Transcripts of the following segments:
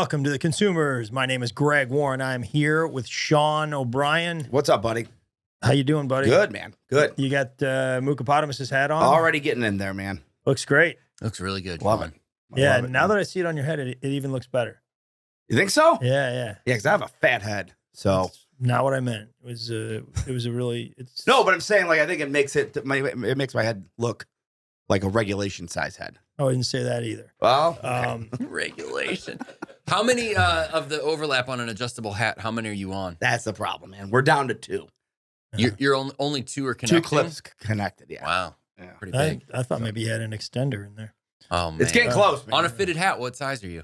Welcome to the Consumers. My name is Greg Warren. I'm here with Sean O'Brien. What's up, buddy? How you doing, buddy? Good, man. Good. You got Mookopotamus's hat on? Already getting in there, man. Looks great. Looks really good. Love Sean. it. Yeah, Love it, now man. that I see it on your head, it even looks better. You think so? Yeah. Yeah, because I have a fat head. So That's not what I meant. It was a really it's no, but I'm saying like I think it makes it makes my head look like a regulation size head. Oh, I didn't say that either. Well, okay. Regulation. How many of the overlap on an adjustable hat? How many are you on? That's the problem, man. We're down to two. You're only two are connected. Two clips connected. Yeah. Wow. Yeah. Pretty big. I thought maybe you had an extender in there. Oh man. It's getting close, man. On a fitted hat, what size are you?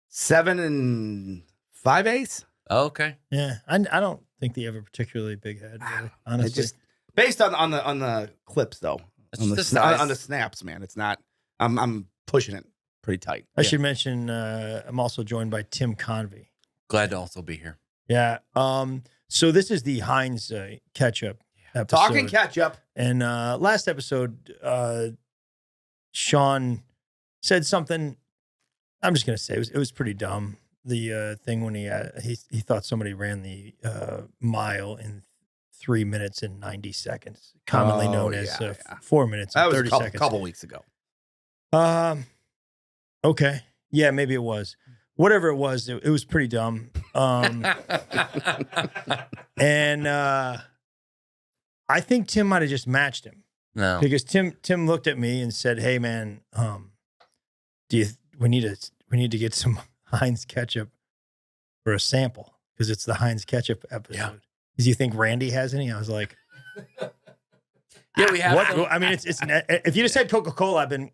7 5/8. Oh, okay. Yeah, I don't think they have a particularly big head, really, honestly. It's just based on the clips though. It's On the, just the size. on the snaps, man. It's not. I'm pushing it pretty tight. I should mention I'm also joined by Tim Convey. Glad to also be here. Yeah. So this is the Heinz ketchup episode. Talking ketchup. And last episode, Sean said something. I'm just gonna say it was pretty dumb. The thing when he thought somebody ran the mile in 3 minutes and 90 seconds, commonly known as 4 minutes and That was 30 a couple, seconds. couple weeks ago. Okay. Yeah, maybe it was. Whatever it was, it was pretty dumb. And I think Tim might have just matched him No. because Tim looked at me and said, "Hey, man, we need to get some Heinz ketchup for a sample because it's the Heinz ketchup episode. Yeah. Do you think Randy has any?" I was like, Yeah, we have. "What?" some. I mean, it's if you just said Coca-Cola, I've been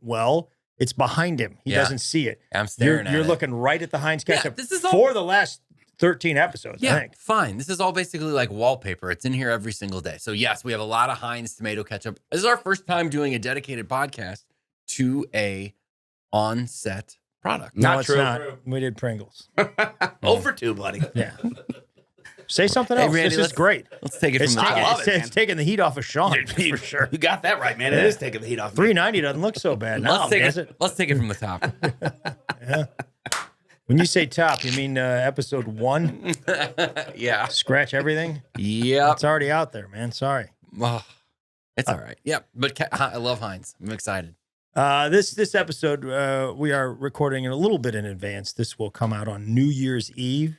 it's behind him. He Yeah. doesn't see it. I'm staring You're at it. looking right at the Heinz Yeah, ketchup this is all- for the last 13 episodes, I Yeah, think. fine. This is all basically like wallpaper. It's in here every single day. So yes, we have a lot of Heinz tomato ketchup. This is our first time doing a dedicated podcast to a on-set product. Not No, it's true. not. We did Pringles. 0 for 2, buddy. Yeah. Say something Hey, else. Randy, this is let's- great. Let's take it It's, from the taking, top. love it's, it, it's man. taking the heat off of Sean, for sure. You got that right, man. It Yeah. is taking the heat off. me. $3.90 doesn't look so bad now, Let's take does it. it? Let's take it from the top. Yeah. When you say top, you mean episode 1? Yeah. Scratch everything? Yep. It's already out there, man. Sorry. Oh, it's all right. Yep. But I love Heinz. I'm excited. This episode, we are recording it a little bit in advance. This will come out on New Year's Eve.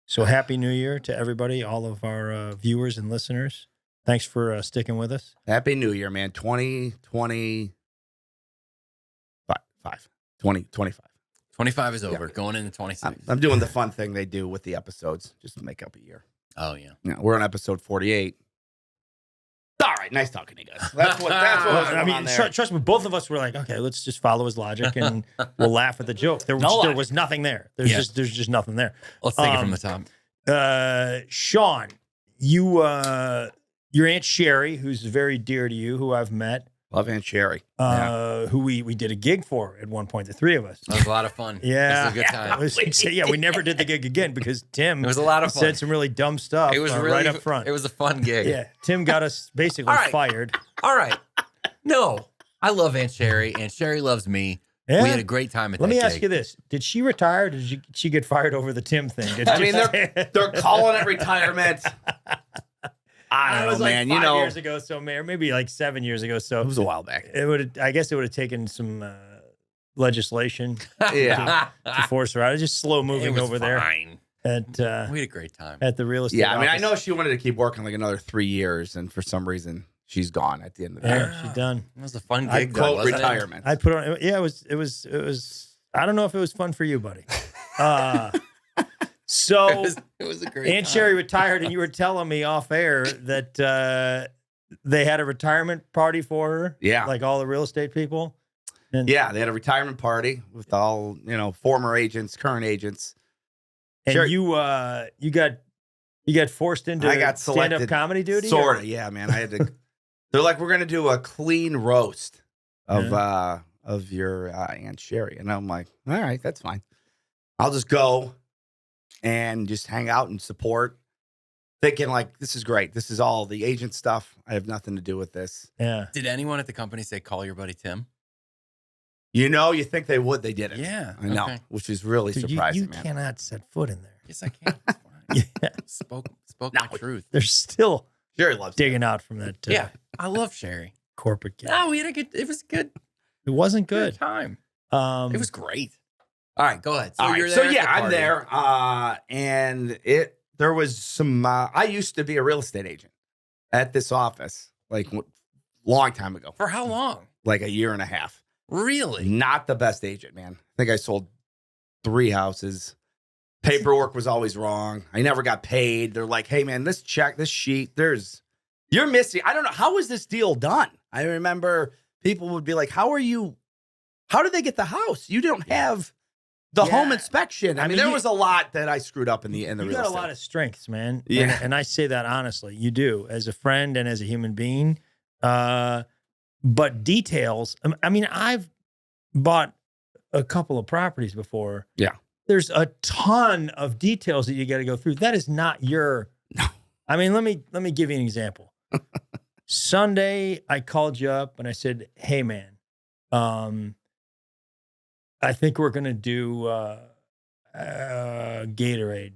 So happy New Year to everybody, all of our viewers and listeners. Thanks for sticking with us. Happy New Year, man. 2025. 2025. 25 is over. Going into 26. I'm doing the fun thing they do with the episodes just to make up a year. Oh, yeah. Yeah, we're on episode 48. All right, nice talking to you guys. That's what Well, I mean, trust me, both of us were like, okay, let's just follow his logic and we'll laugh at the joke. There was nothing there. There's just nothing there. Let's take it from the top. Sean, your Aunt Sherry, who's very dear to you, who I've met, Love Aunt Sherry. who we did a gig for at one point, the three of us. That was a lot of fun. Yeah. It was a good time. We never did the gig again because Tim It was a lot of fun. said some really dumb stuff It was really right up front. It was a fun gig. Yeah, Tim got us basically All right. fired. All right. No, I love Aunt Sherry. Aunt Sherry loves me. Yeah. We had a great time at Let that me gig. ask you this: did she retire? Or did she get fired over the Tim thing? I mean, they're calling it retirement. I It don't was know, like man. 5 You know, years ago, so maybe like 7 years ago. So it was a while back. I guess it would have taken some legislation Yeah. to force her out. It's just slow It moving was over there fine. at We had a great time. the real estate. Yeah, I mean, I office. know she wanted to keep working like another 3 years, and for some reason, she's gone at the end of the Yeah, year. she's done. It was a fun I gig. though, quote wasn't it? retirement. I put on. Yeah, it was. I don't know if it was fun for you, buddy. So It was a great Aunt time. Sherry retired, and you were telling me off air that they had a retirement party for her. Yeah. like all the real estate people. And, Yeah, they had a retirement party with all, former agents, current agents. and Sherry- you got forced into I got stand-up selected, comedy duty. Sort of, yeah, man. I had to. They're like, we're gonna do a clean roast of your Aunt Sherry, and I'm like, all right, that's fine. I'll just go and just hang out and support. Thinking like, this is great. This is all the agent stuff. I have nothing to do with this. Yeah. Did anyone at the company say, call your buddy Tim? You think they would, they didn't. Yeah, I know, okay. which is really Dude, surprising, you man. cannot set foot in there. Yes, I can. It's fine. Yeah. Spoke No. my truth. They're still Jerry loves digging out from that Yeah, I love Sherry. corporate game. No, we had a good. It was good. It wasn't Good good. time. Um, It was great. All right, go ahead. So All right, you're there. so at yeah, the I'm party. there, and there was some. I used to be a real estate agent at this office, like long time ago, For how long? like a year and a half. Really? Not the best agent, man. I think I sold 3 houses. Paperwork was always wrong. I never got paid. They're like, "Hey, man, this sheet, you're missing." I don't know, how was this deal done? I remember people would be like, "How did they get the house? You don't have the home inspection." I mean, there was a lot that I screwed up in the you real got estate. a lot of strengths, man. Yeah. And I say that honestly. You do, as a friend and as a human being. But details, I mean, I've bought a couple of properties before. Yeah. There's a ton of details that you got to go through. That is not your. No. I mean, let me give you an example. Sunday, I called you up and I said, "Hey, man, I think we're gonna do Gatorade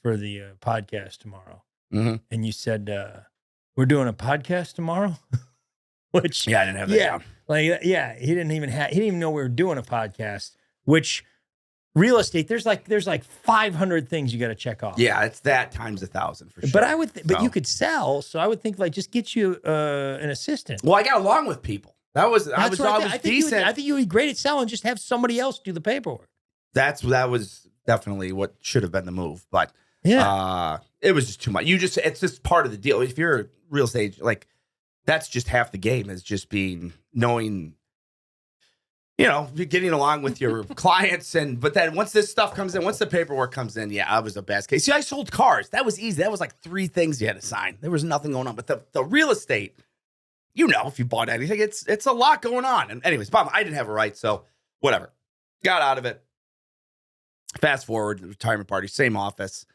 for the podcast tomorrow." Mhm. And you said, "We're doing a podcast tomorrow," which Yeah, I didn't have that down. he didn't even know we were doing a podcast. Which real estate, there's like 500 things you got to check off. Yeah, it's that times 1,000 for sure. But I would, but So- you could sell, so I would think like just get you an assistant. Well, I got along with people. I was That's what always I think you would- decent. I think you would be great at selling. Just have somebody else do the paperwork. That was definitely what should have been the move, but Yeah. it was just too much. It's just part of the deal. If you're a real estate, like that's just half the game, is just knowing, getting along with your clients. But then once this stuff comes in, once the paperwork comes in, yeah, I was the best case. See, I sold cars. That was easy. That was like 3 things you had to sign. There was nothing going on. But the real estate, if you bought anything, it's a lot going on. And anyways, I didn't have a right, so whatever. Got out of it. Fast forward, the retirement party, same office.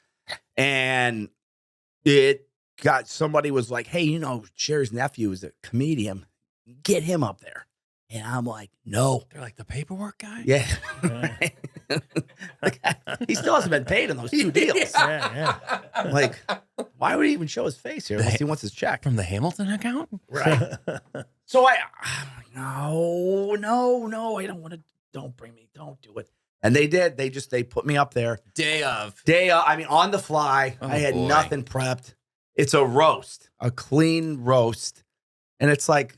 And somebody was like, "Hey, Sherry's nephew is a comedian. Get him up there." And I'm like, "No." They're like the paperwork guy. Yeah. Like, he still hasn't been paid in those 2 deals. Yeah. Like, why would he even show his face here unless he wants his check? From the Hamilton account. Right. So I'm like, no, I don't want to. Don't bring me. Don't do it. And they did. They put me up there. Day of. On the fly. Oh, I had boy. nothing prepped. It's a roast, a clean roast. And it's like,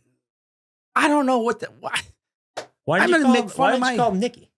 I don't know why. Why I'm did you gonna make fun of call my- Nikki?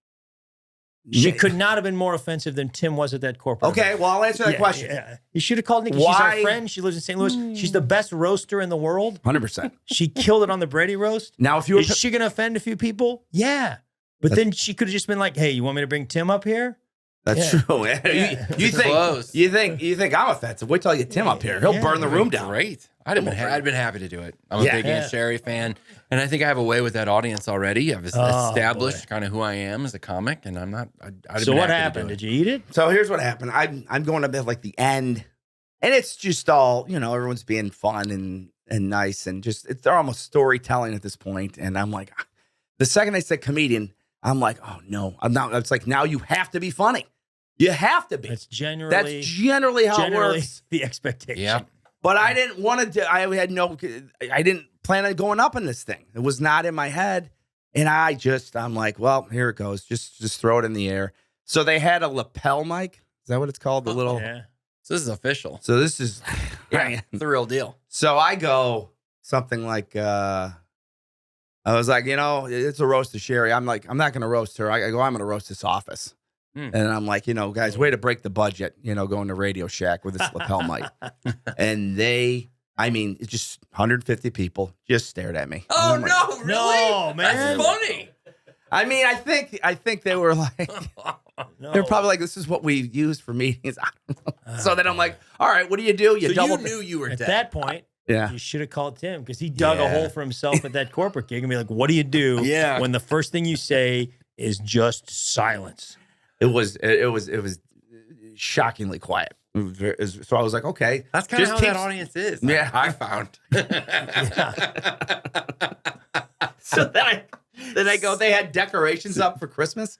She could not have been more offensive than Tim was at that corporate. Okay, event. well, I'll answer that question. Yeah. You should have called Nikki. Why- She's our friend. She lives in St. Louis. She's the best roaster in the world. 100%. She killed it on the Brady roast. Now, if you were Is she going to offend a few people? Yeah. But then she could have just been like, "Hey, you want me to bring Tim up here?" that's Yeah. true. Yeah. You Close. think I'm offensive? Wait till I get Tim up here. He'll Yeah. burn the room down. Great. I'd have been happy to do it. I'm a Yeah. big Aunt Sherry fan, and I think I have a way with that audience already. I've Oh, established boy. kind of who I am as a comic, and I'm not. I'd So what happened? Did you eat it? So here's what happened. I'm going up at like the end, and it's just all everyone's being fun and nice, and they're almost storytelling at this point. And I'm like, the second they said comedian, I'm like, oh no, I'm not. It's like, now you have to be funny. You have to be. That's generally how it works. the expectation. Yeah. But I didn't want to. I didn't plan on going up in this thing. It was not in my head, and I'm like, well, here it goes. Just throw it in the air. So they had a lapel mic. Is that what it's called? The little. Yeah. So this is official. So this is. Yeah, it's the real deal. So I go something like, I was like, it's a roast of Sherry. I'm like, I'm not going to roast her. I go, I'm going to roast this office. Hmm. And I'm like, guys, way to break the budget, going to Radio Shack with this lapel mic. And it's just 150 people just stared at me. Oh And I'm like, no! Really? No, man. That's funny. I think they were like, No. they're probably like, this is what we use for meetings. I don't know. So then I'm like, all right, what do? You So double. you knew you were At dead. that point, Yeah. you should have called Tim because he dug a Yeah. hole for himself at that corporate gig and be like, "What do you do Yeah. when the first thing you say is just silence?" It was shockingly quiet. So I was like, okay. That's kind of just how keep- that audience is. Yeah. I found. So then Then I go, they had decorations up for Christmas.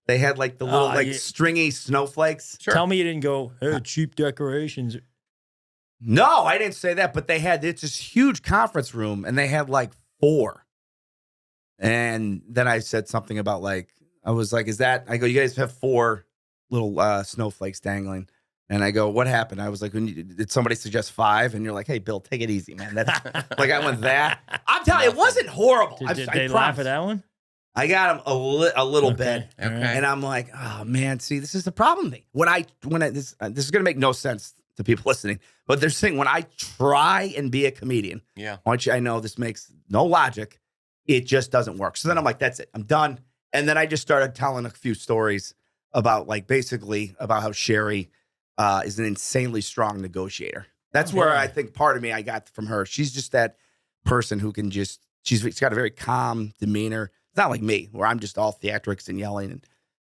They had like the little stringy snowflakes. Sure. Tell me you didn't go, hey, cheap decorations. No, I didn't say that, but it's this huge conference room and they had like 4. And then I said something about like, I was like, I go, you guys have 4 little snowflakes dangling. And I go, what happened? I was like, did somebody suggest 5? And you're like, hey, Bill, take it easy, man. That's like, I went that. I'm telling you, it wasn't horrible. Did they laugh at that one? I got him a little bit. Okay. And I'm like, oh man, see, this is the problem. This is going to make no sense to people listening, but they're saying when I try and be a comedian, I know this makes no logic. It just doesn't work. So then I'm like, that's it. I'm done. And then I just started telling a few stories about basically about how Sherry is an insanely strong negotiator. That's where I think part of me I got from her. She's just that person who can she's got a very calm demeanor. It's not like me where I'm just all theatrics and yelling.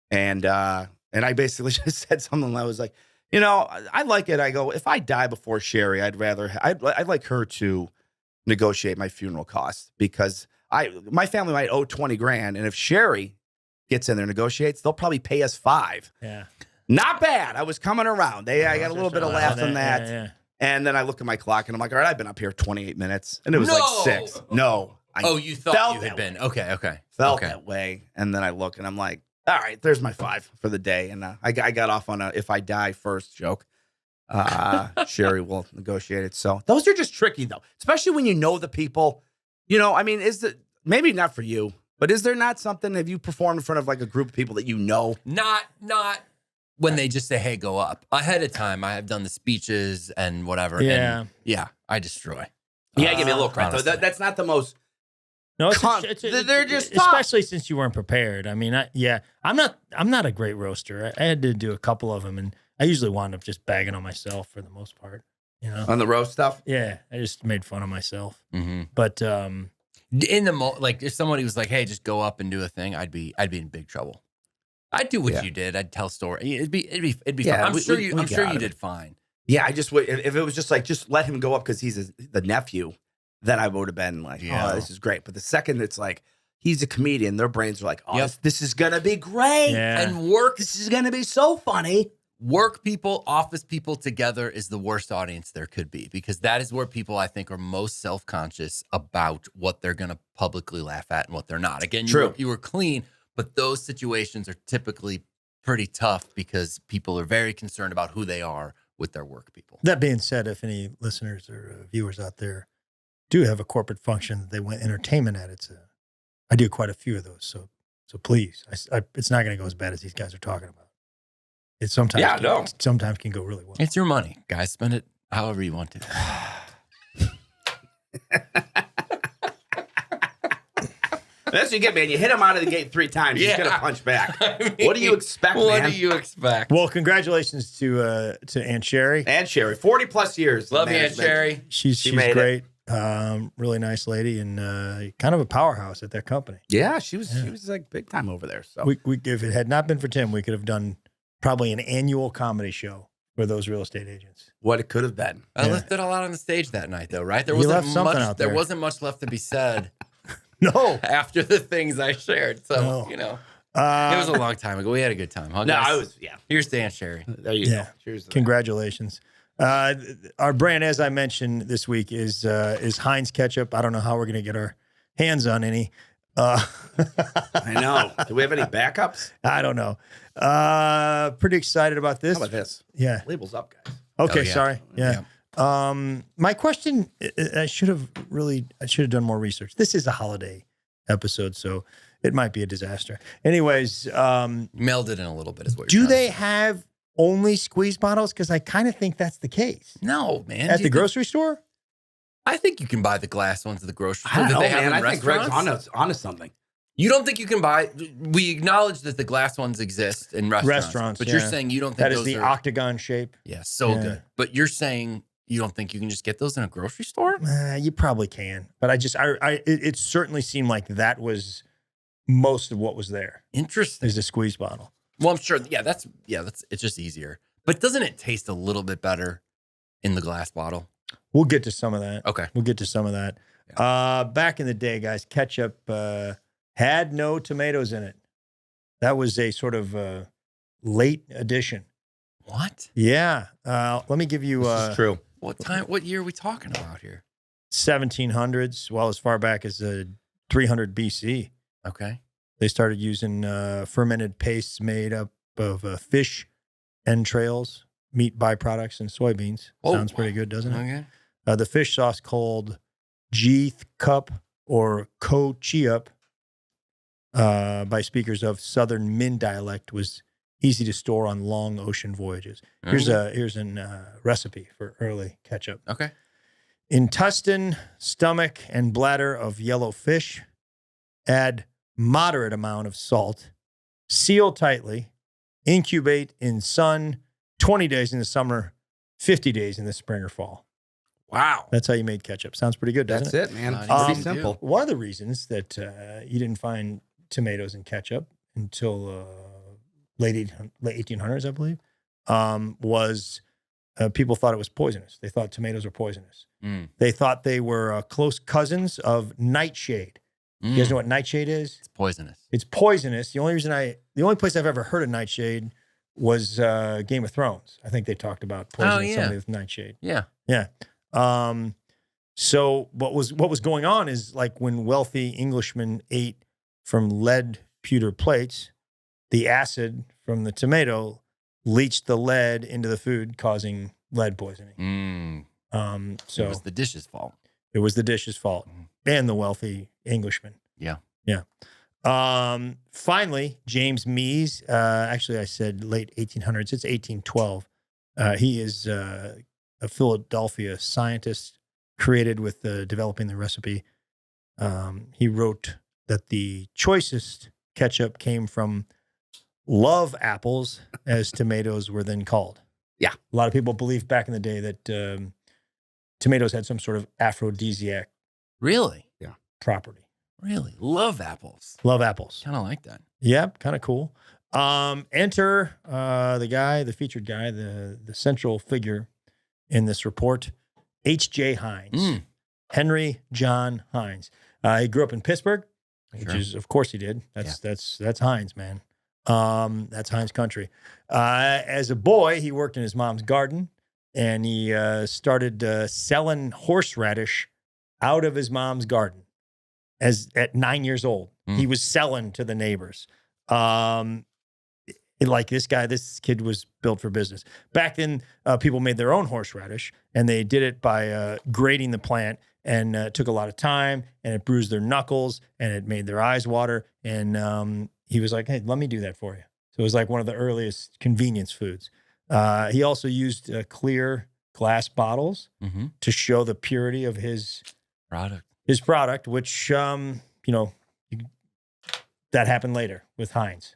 And I basically just said something that was like, I like it. I go, if I die before Sherry, I'd like her to negotiate my funeral costs because my family might owe 20 grand. And if Sherry gets in there, negotiates, they'll probably pay us 5. Yeah. Not bad. I was coming around. I got a little bit of laugh on that. Yeah. And then I look at my clock and I'm like, all right, I've been up here 28 minutes. And it was like 6. No. You thought you had been. Okay. Felt that way. And then I look and I'm like, all right, there's my 5 for the day. And I got off on a if I die first joke. Sherry will negotiate it. So those are just tricky though, especially when you know the people. I mean, maybe not for you, but is there not something, have you performed in front of like a group of people that you know? Not when they just say, hey, go up. Ahead of time, I have done the speeches and whatever. Yeah. And I destroy. You gotta give me a little credit. That's not the most. No, they're just especially since you weren't prepared. I mean, I'm not a great roaster. I had to do a couple of them, and I usually wound up just bagging on myself for the most part. On the roast stuff. Yeah, I just made fun of myself. Mm-hmm. But in the like, if somebody was like, "Hey, just go up and do a thing," I'd be in big trouble. I'd do what you did. I'd tell story. It'd be fine. I'm sure you did fine. Yeah, I just would. If it was just like, just let him go up because he's the nephew. Then I would have been like, oh, this is great. But the second it's like, he's a comedian, their brains are like, oh, this is going to be great. Yeah. And this is going to be so funny. Work people, office people together is the worst audience there could be because that is where people, I think, are most self-conscious about what they're going to publicly laugh at and what they're not. Again, you were clean, but those situations are typically pretty tough because people are very concerned about who they are with their work people. That being said, if any listeners or viewers out there do have a corporate function that they want entertainment at, I do quite a few of those. So please, it's not going to go as bad as these guys are talking about. It sometimes can go really well. It's your money, guys. Spend it however you want to. That's what you get, man. You hit him out of the gate 3 times. He's going to punch back. I mean, what do you expect, man? What do you expect? Well, congratulations to Aunt Sherry. Aunt Sherry, 40 plus years. Love you, Aunt Sherry. She's great. Really nice lady and kind of a powerhouse at that company. Yeah, she was like big time over there. So we if it had not been for Tim, we could have done probably an annual comedy show for those real estate agents. What it could have been. I left it a lot on the stage that night, though, right? There wasn't wasn't much left to be said. No, after the things I shared. So it was a long time ago. We had a good time. Huh, Here's to Aunt Sherry. There you go. Cheers. Congratulations. Our brand, as I mentioned this week, is Heinz ketchup. I don't know how we're going to get our hands on any. I know. Do we have any backups? I don't know. Pretty excited about this. How about this? Yeah. Labels up, guys. Okay, sorry. Yeah. My question, I should have done more research. This is a holiday episode, so it might be a disaster. Anyways, meld it in a little bit is what you're they have only squeeze bottles? Because I kind of think that's the case. No, man. At the grocery store? I think you can buy the glass ones at the grocery store. I don't know, man. I think Greg's onto something. You don't think you can buy? We acknowledge that the glass ones exist in restaurants. But you're saying you don't think that is the octagon shape? Yeah, good. But you're saying you don't think you can just get those in a grocery store? You probably can. But it certainly seemed like that was most of what was there. Interesting. Is a squeeze bottle. Well, I'm sure. Yeah, that's it's just easier. But doesn't it taste a little bit better in the glass bottle? We'll get to some of that. Okay. We'll get to some of that. Yeah. Back in the day, guys, ketchup had no tomatoes in it. That was a sort of late addition. What? Yeah. Let me give you This is true. What year are we talking about here? 1700s, well, as far back as 300 BC. Okay. They started using fermented pastes made up of fish entrails, meat byproducts, and soybeans. Sounds pretty good, doesn't it? Okay. The fish sauce called Jeeth Cup or Ko Chiup by speakers of Southern Min dialect was easy to store on long ocean voyages. Here's a recipe for early ketchup. Okay. Intestine, stomach, and bladder of yellow fish. Add moderate amount of salt. Seal tightly. Incubate in sun 20 days in the summer, 50 days in the spring or fall. Wow. That's how you made ketchup. Sounds pretty good, doesn't That's it, man. It's Um, pretty simple. One of the reasons that you didn't find tomatoes in ketchup until late 1800s, I believe, was people thought it was poisonous. They thought tomatoes were poisonous. Mm. They thought they were close cousins of nightshade. You guys know what nightshade is? It's poisonous. It's poisonous. The only place I've ever heard of nightshade was Game of Thrones. I think they talked about poisoning somebody with nightshade. Yeah. Yeah. So what was going on is like when wealthy Englishmen ate from lead pewter plates, the acid from the tomato leached the lead into the food, causing lead poisoning. So it was the dish's fault. It was the dish's fault and the wealthy Englishman. Yeah. Yeah. Finally, James Mees, actually I said late 1800s, it's 1812. He is a Philadelphia scientist created with developing the recipe. He wrote that the choicest ketchup came from love apples, as tomatoes were then called. Yeah. A lot of people believed back in the day that tomatoes had some sort of aphrodisiac Really? property. Really? Love apples. Love apples. Kind of like that. Yep, kind of cool. Enter the featured guy, the central figure in this report, H.J. Heinz. Henry John Heinz. He grew up in Pittsburgh, which is, of course he did. That's Heinz, man. That's Heinz country. As a boy, he worked in his mom's garden, and he started selling horseradish out of his mom's garden at 9 years old. He was selling to the neighbors. This kid was built for business. Back then, people made their own horseradish, and they did it by grating the plant, and it took a lot of time, and it bruised their knuckles, and it made their eyes water. And he was like, hey, let me do that for you. So it was like one of the earliest convenience foods. He also used clear glass bottles to show the purity of his product, which, that happened later with Heinz.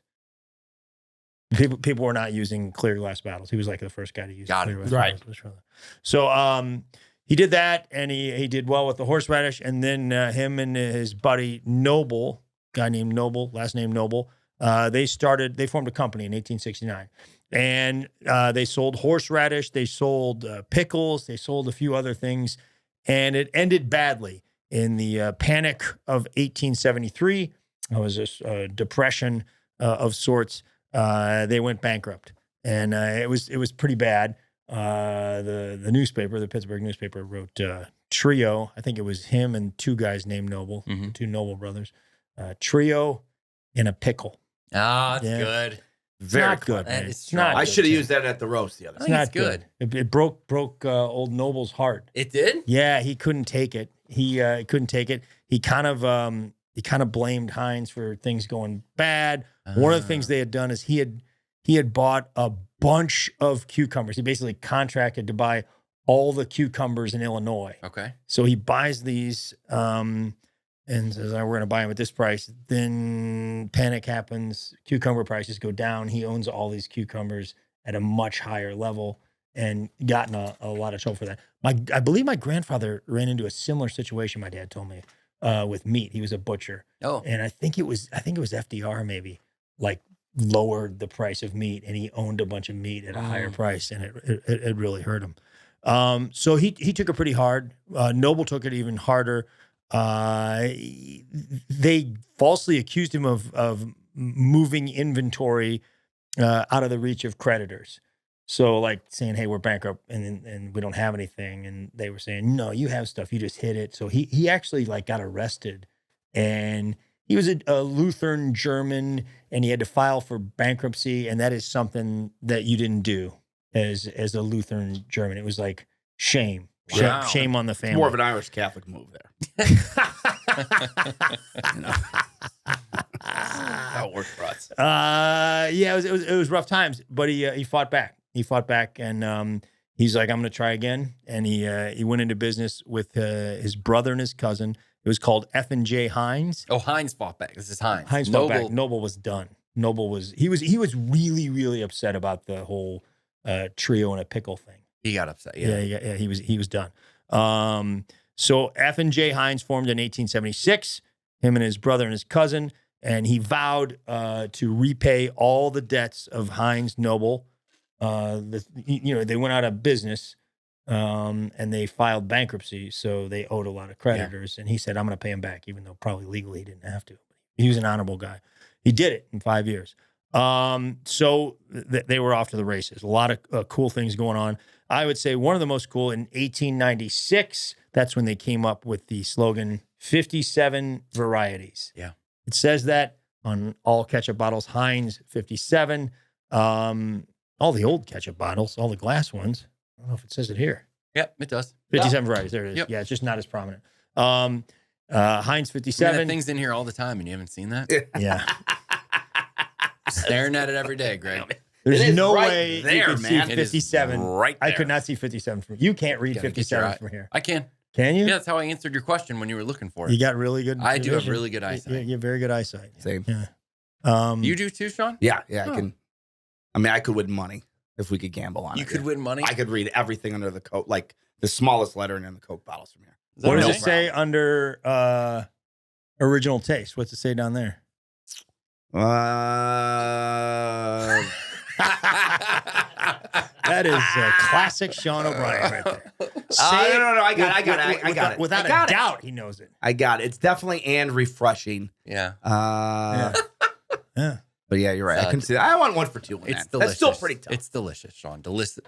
People were not using clear glass bottles. He was like the first guy to use clear glass bottles. So he did that, and he did well with the horseradish. And then him and his buddy Noble, guy named Noble, last name Noble, they formed a company in 1869. And they sold horseradish, they sold pickles, they sold a few other things. And it ended badly in the Panic of 1873. It was a depression of sorts. They went bankrupt, and it was pretty bad. The newspaper, the Pittsburgh newspaper, wrote trio. I think it was him and two guys named Noble, two Noble brothers. Trio in a pickle. Oh, that's good. Very good. It's not. I should have used that at the roast the other I day. think it's good. It broke old Noble's heart. It did? Yeah, he couldn't take it. He couldn't take it. He kind of blamed Heinz for things going bad. One of the things they had done is he had bought a bunch of cucumbers. He basically contracted to buy all the cucumbers in Illinois. Okay. So he buys these and says, we're going to buy them at this price. Then panic happens. Cucumber prices go down. He owns all these cucumbers at a much higher level and gotten a lot of trouble for that. I believe my grandfather ran into a similar situation, my dad told me, with meat. He was a butcher. Oh. And I think it was FDR maybe, like, lowered the price of meat, and he owned a bunch of meat at a higher price, and it really hurt him. So he took it pretty hard. Noble took it even harder. they falsely accused him of moving inventory out of the reach of creditors. So like saying, hey, we're bankrupt and we don't have anything. And they were saying, no, you have stuff. You just hid it. So he actually like got arrested, and he was a Lutheran German, and he had to file for bankruptcy. And that is something that you didn't do as a Lutheran German. It was like shame. Wow. Shame on the family. It's more of an Irish Catholic move there. How it worked for us. Yeah, it was rough times, but he fought back. He fought back, and he's like, I'm going to try again. And he went into business with his brother and his cousin. It was called F&J Heinz. Oh, Heinz fought back. This is Heinz. Heinz fought back. Noble was done. Noble was really, really upset about the whole trio and a pickle thing. He got upset. Yeah. He was done. So F&J Heinz formed in 1876. Him and his brother and his cousin, and he vowed to repay all the debts of Heinz Noble. They went out of business, and they filed bankruptcy, so they owed a lot of creditors. Yeah. And he said, "I'm going to pay him back," even though probably legally he didn't have to. He was an honorable guy. He did it in 5 years. So they were off to the races. A lot of cool things going on. I would say one of the most cool in 1896. That's when they came up with the slogan 57 varieties. Yeah. It says that on all ketchup bottles, Heinz 57. All the old ketchup bottles, all the glass ones. I don't know if it says it here. Yep, it does. 57 varieties. There it is. Yep. Yeah, it's just not as prominent. Heinz 57. That thing's in here all the time and you haven't seen that? Yeah. Staring at it every day, Greg. There's no right way there, you could man. see 57. Right there. I could not see 57 from you. Can't read Gotta get 57 your from here. I can. Can you? Yeah, that's how I answered your question when you were looking for it. You got really good. I do have vision. really good eyesight. You have very good eyesight. Same. Yeah. You do too, Sean? Yeah, I Oh. can. I mean, I could win money if we could gamble on it. You could win money? I could read everything under the Coke, like the smallest lettering in the Coke bottles from here. What does right? it say under original taste? What's it say down there? That is a classic Sean O'Brien right there. Say no, I got it. Without a doubt, he knows it. I got it. It's definitely and refreshing. Yeah. Yeah. But yeah, you're right. I can see that. I want one for two. It's delicious. That's still pretty tough. It's delicious, Sean. Delicious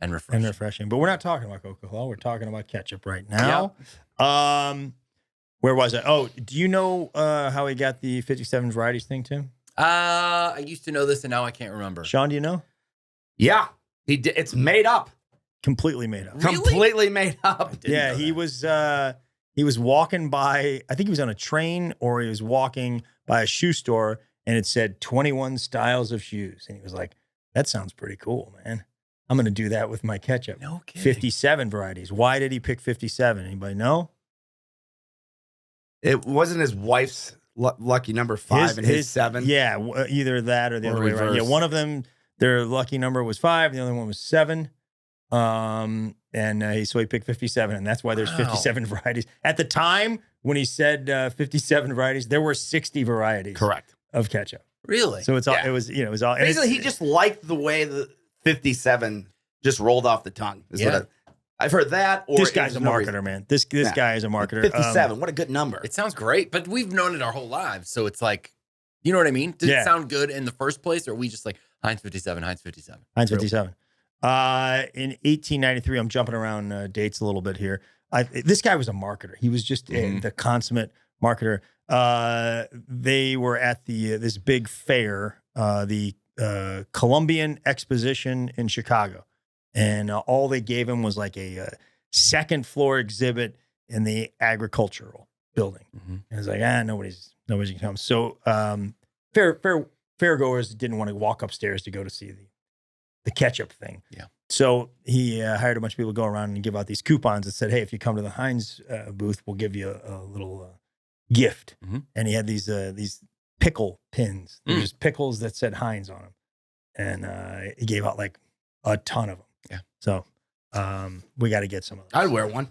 and refreshing. And refreshing. But we're not talking about Coca-Cola. We're talking about ketchup right now. Yeah. Where was I? Oh, do you know how he got the 57 varieties thing, Tim? I used to know this and now I can't remember. Sean, do you know? Yeah, he did. It's made up. Completely made up. Really? Completely made up. Yeah, he was walking by, I think he was on a train or he was walking by a shoe store and it said 21 styles of shoes. And he was like, that sounds pretty cool, man. I'm going to do that with my ketchup. No kidding. 57 varieties. Why did he pick 57? Anybody know? It wasn't his wife's lucky number 5 and his 7. Yeah, either that or the other way around. Yeah, one of them, their lucky number was 5. The other one was 7. So he picked 57, and that's why there's 57 varieties. At the time when he said 57 varieties, there were 60 varieties. Correct. Of ketchup. Really? So it was all. Basically, he just liked the way the 57 just rolled off the tongue. I've heard that. Or this guy's a marketer, man. This guy is a marketer. 57. What a good number. It sounds great, but we've known it our whole lives. So it's like, you know what I mean? Did it sound good in the first place? Or are we just like Heinz 57, Heinz 57? Heinz 57. In 1893, I'm jumping around dates a little bit here. This guy was a marketer. He was just the consummate marketer. They were at this big fair, the Columbian Exposition in Chicago. And all they gave him was like a second floor exhibit in the agricultural building. Mm-hmm. And it's like, nobody's gonna come. So fairgoers didn't want to walk upstairs to go to see the ketchup thing. Yeah. So he hired a bunch of people to go around and give out these coupons that said, hey, if you come to the Heinz booth, we'll give you a little gift. Mm-hmm. And he had these pickle pins. They're just pickles that said Heinz on them. And he gave out like a ton of them. Yeah. So we got to get some of those. I'd wear one.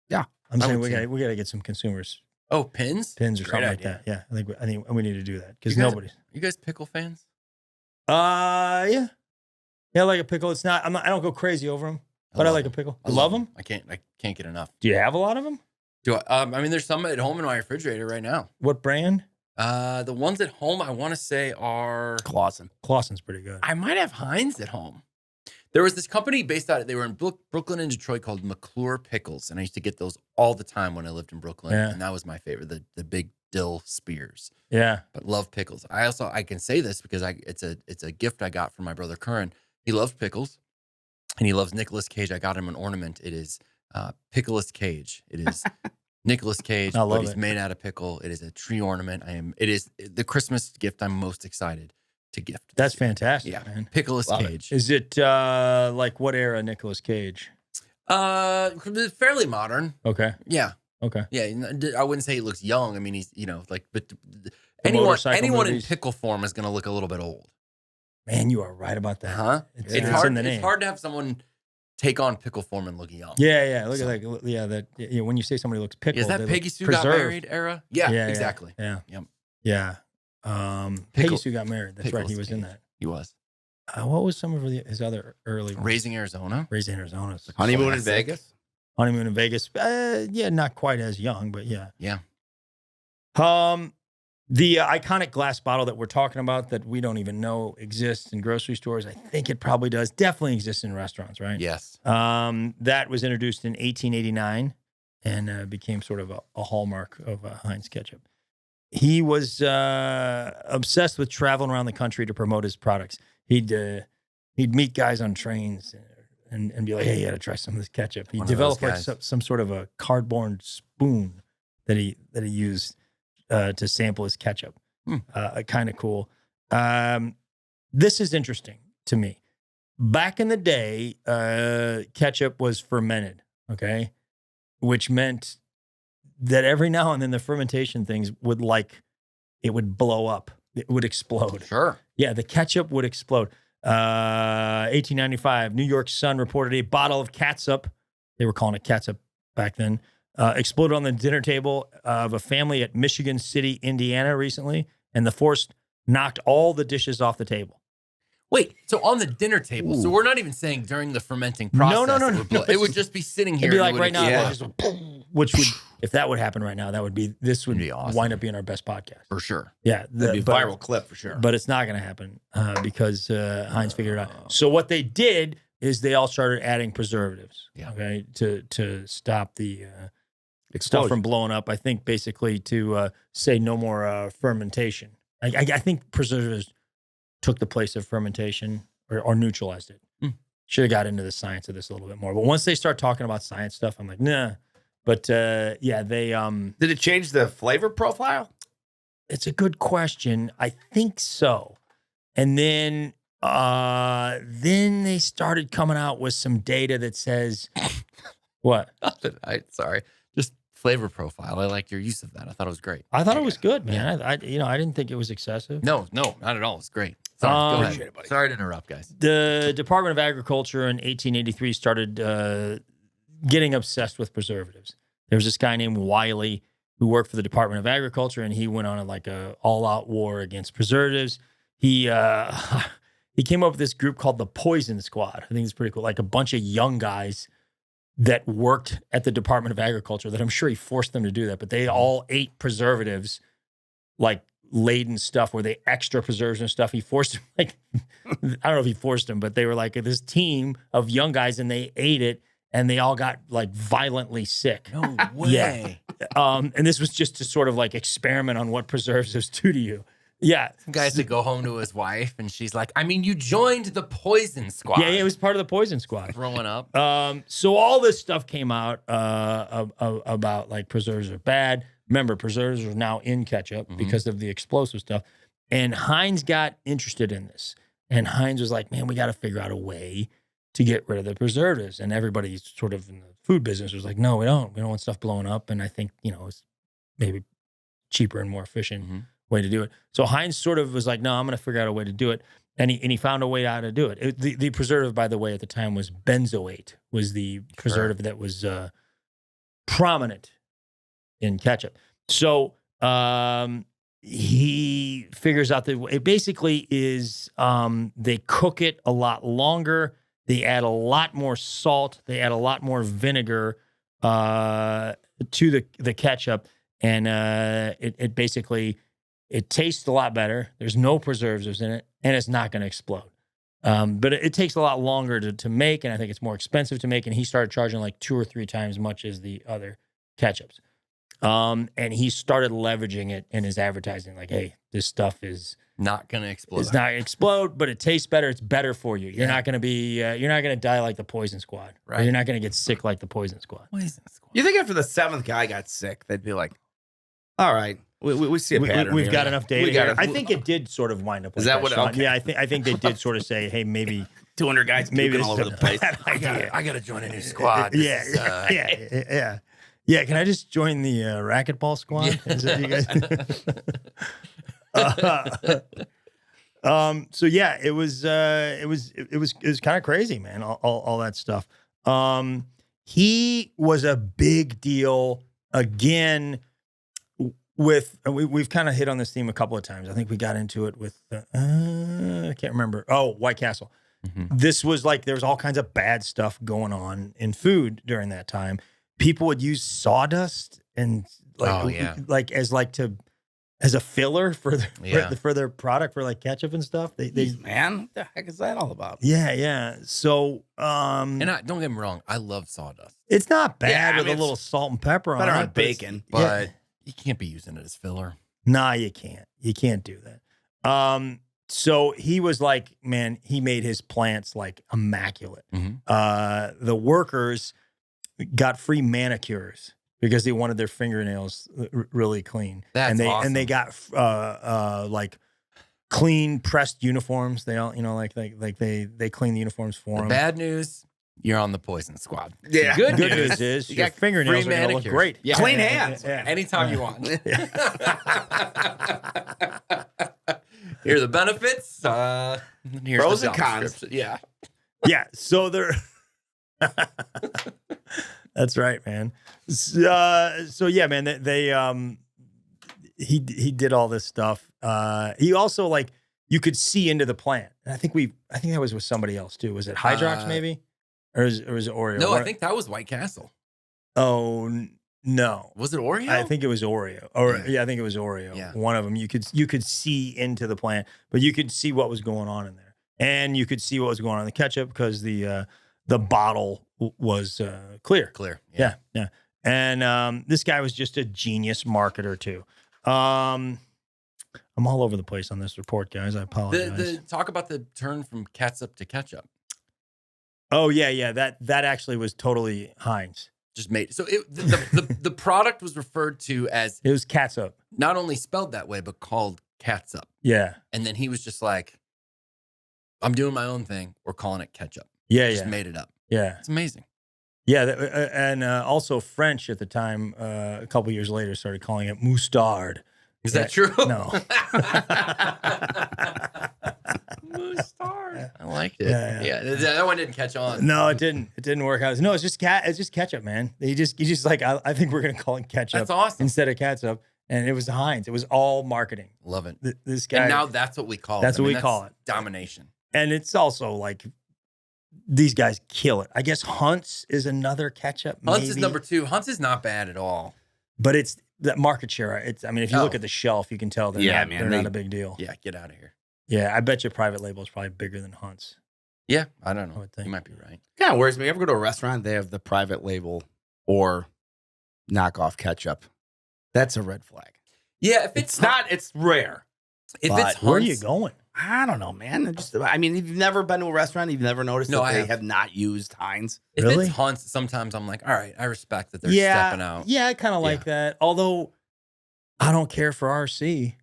Yeah. I'm saying we got to get some consumers. Oh, pins or something like that. Yeah. I think we need to do that because nobody's. You guys pickle fans? Yeah. Yeah, I like a pickle. It's not. I don't go crazy over them, but I like a pickle. I love them. I can't get enough. Do you have a lot of them? Do I mean, there's some at home in my refrigerator right now. What brand? The ones at home I want to say are Clausen. Clausen's pretty good. I might have Heinz at home. There was this company based out. They were in Brooklyn and Detroit called McClure Pickles, and I used to get those all the time when I lived in Brooklyn, and that was my favorite. The big dill spears. Yeah, but love pickles. I can say this because it's a gift I got from my brother Curran. He loves pickles, and he loves Nicolas Cage. I got him an ornament. It is Pickleous Cage. It is Nicolas Cage, but he's made out of pickle. It is a tree ornament. It is the Christmas gift I'm most excited to gift. That's fantastic. Yeah, man. Pickleous Cage. Is it like what era Nicolas Cage? Fairly modern. Okay. Yeah. Okay. Yeah, I wouldn't say he looks young. I mean, he's but anyone in pickle form is going to look a little bit old. Man, you are right about that. Huh? It's hard. In the name. It's hard to have someone take on pickle form and look young. Yeah. Look at that. When you say somebody looks pickle, is that Peggy Sue got married era? Yeah, exactly. Yeah. Yep. Peggy Sue got married. That's right. He was in that. He was. What was some of his other early ones? Raising Arizona. Honeymoon in Vegas. Honeymoon in Vegas. Not quite as young, but yeah. Yeah. The iconic glass bottle that we're talking about that we don't even know exists in grocery stores. I think it probably does. Definitely exists in restaurants, right? Yes. That was introduced in 1889 and became sort of a hallmark of Heinz ketchup. He was obsessed with traveling around the country to promote his products. He'd meet guys on trains and be like, "Hey, you got to try some of this ketchup." He developed like some sort of a cardboard spoon that he used to sample his ketchup. Kind of cool. This is interesting to me. Back in the day, ketchup was fermented, okay, which meant that every now and then the fermentation things would blow up. It would explode. Sure. Yeah, the ketchup would explode. 1895, New York Sun reported a bottle of catsup. They were calling it catsup back then. Exploded on the dinner table of a family at Michigan City, Indiana recently, and the force knocked all the dishes off the table. Wait, so on the dinner table. Ooh. So we're not even saying during the fermenting process. No. It would just be sitting here. It'd be like right now, which would, if that would happen right now, this would be awesome. Wind up being our best podcast. For sure. Yeah. That'd be a viral clip for sure. But it's not going to happen because Heinz figured it out. So what they did is they all started adding preservatives, okay, to stop the stuff from blowing up. I think basically to say no more fermentation. I think preservatives took the place of fermentation or neutralized it. Should have got into the science of this a little bit more. But once they start talking about science stuff, I'm like, nah. But they did it change the flavor profile? It's a good question. I think so. And then they started coming out with some data that says what? Sorry. Just flavor profile. I like your use of that. I thought it was great. I thought it was good, man. I didn't think it was excessive. No, not at all. It's great. Sorry, go ahead. Sorry to interrupt, guys. The Department of Agriculture in 1883 started getting obsessed with preservatives. There was this guy named Wiley who worked for the Department of Agriculture, and he went on a all-out war against preservatives. He came up with this group called the Poison Squad. I think it's pretty cool. Like a bunch of young guys that worked at the Department of Agriculture that I'm sure he forced them to do that, but they all ate preservatives, like laden stuff where they extra preserves and stuff. He forced them, I don't know if he forced them, but they were like this team of young guys and they ate it and they all got like violently sick. No way. Yeah. And this was just to sort of like experiment on what preservatives do to you. Yeah. Some guy has to go home to his wife and she's like, I mean, you joined the Poison Squad. Yeah, it was part of the Poison Squad. Throwing up. So all this stuff came out about like preservatives are bad. Remember, preservatives are now in ketchup because of the explosive stuff. And Heinz got interested in this. And Heinz was like, man, we got to figure out a way to get rid of the preservatives. And everybody sort of in the food business was like, no, we don't. We don't want stuff blowing up. And I think, it's maybe cheaper and more efficient way to do it. So Heinz sort of was like, no, I'm going to figure out a way to do it. And he found a way how to do it. The preservative, by the way, at the time was benzoate, was the preservative that was prominent in ketchup. So he figures out that it basically is they cook it a lot longer. They add a lot more salt. They add a lot more vinegar. to the ketchup, and it basically it tastes a lot better. There's no preservatives in it, and it's not going to explode. But it takes a lot longer to make, and I think it's more expensive to make. And he started charging like 2 or 3 times as much as the other ketchups. And he started leveraging it in his advertising, like, hey, this stuff is not going to explode. It's not going to explode, but it tastes better. It's better for you. You're not going to be, you're not going to die like the Poison Squad. Right. Or you're not going to get sick like the Poison Squad. You think after the 7th guy got sick, they'd be like, all right, we see a pattern. We've got enough data here. I think it did sort of wind up like Is that what? Okay. Yeah, I think they did sort of say, hey, maybe 200 guys maybe all over the place. I got to join a new squad. Yeah. Can I just join the racquetball squad? Yeah. Is that you guys? So yeah, it was kind of crazy, man. All that stuff. He was a big deal again. We've kind of hit on this theme a couple of times. I think we got into it with I can't remember. Oh, White Castle. Mm-hmm. This was like there was all kinds of bad stuff going on in food during that time. People would use sawdust and as a filler for their product for like ketchup and stuff. They man, what the heck is that all about? Yeah. So and don't get me wrong, I love sawdust. It's not bad with a little salt and pepper on it. Better on bacon, but you can't be using it as filler. Nah, you can't. You can't do that. So he was like, man, he made his plants like immaculate. Mm-hmm. The workers got free manicures because they wanted their fingernails really clean. That's awesome. And they got like clean pressed uniforms. They all, they clean the uniforms for them. Bad news, you're on the Poison Squad. Yeah. Good news is your fingernails are going to look great. Yeah. Clean hands. Yeah. Anytime you want. Here are the benefits. Here's pros the and cons. Yeah. Yeah. So they're. That's right, man. So yeah, man. He did all this stuff. He also like you could see into the plant. And I think that was with somebody else too. Was it Hydrox maybe, or was it Oreo? No, I think that was White Castle. Oh no, was it Oreo? I think it was Oreo. I think it was Oreo. Yeah. One of them. You could see into the plant, but you could see what was going on in there, and you could see what was going on in the ketchup because the bottle was clear. Clear. Yeah. And this guy was just a genius marketer too. I'm all over the place on this report, guys. I apologize. Talk about the turn from catsup to ketchup. Oh yeah. That actually was totally Heinz. Just made so the product was referred to as it was catsup. Not only spelled that way, but called catsup. Yeah. And then he was just like, I'm doing my own thing. We're calling it ketchup. Yeah. Just made it up. Yeah. It's amazing. Yeah. And also French at the time, a couple years later, started calling it mustard. Is that true? No. Mustard. I liked it. Yeah. That one didn't catch on. No, it didn't. It didn't work out. No, it's just ketchup, man. He just like I think we're gonna call it ketchup. That's awesome. Instead of catsup. And it was Heinz. It was all marketing. Love it. This guy. And now that's what we call it. That's what we call it. Domination. And it's also like these guys kill it. I guess Hunt's is another ketchup. Hunt's is number 2. Hunt's is not bad at all. But it's that market share. If you look at the shelf, you can tell they're not a big deal. Yeah, get out of here. Yeah, I bet you private label is probably bigger than Hunt's. Yeah, I don't know. You might be right. Kind of worries me. You ever go to a restaurant, they have the private label or knockoff ketchup. That's a red flag. Yeah, if it's not, it's rare. If it's Hunt's, where are you going? I don't know, man. You've never been to a restaurant, you've never noticed that they have not used Heinz. If it's Hunt's, sometimes I'm like, all right, I respect that they're stepping out. Yeah, I kind of like that. Although I don't care for RC.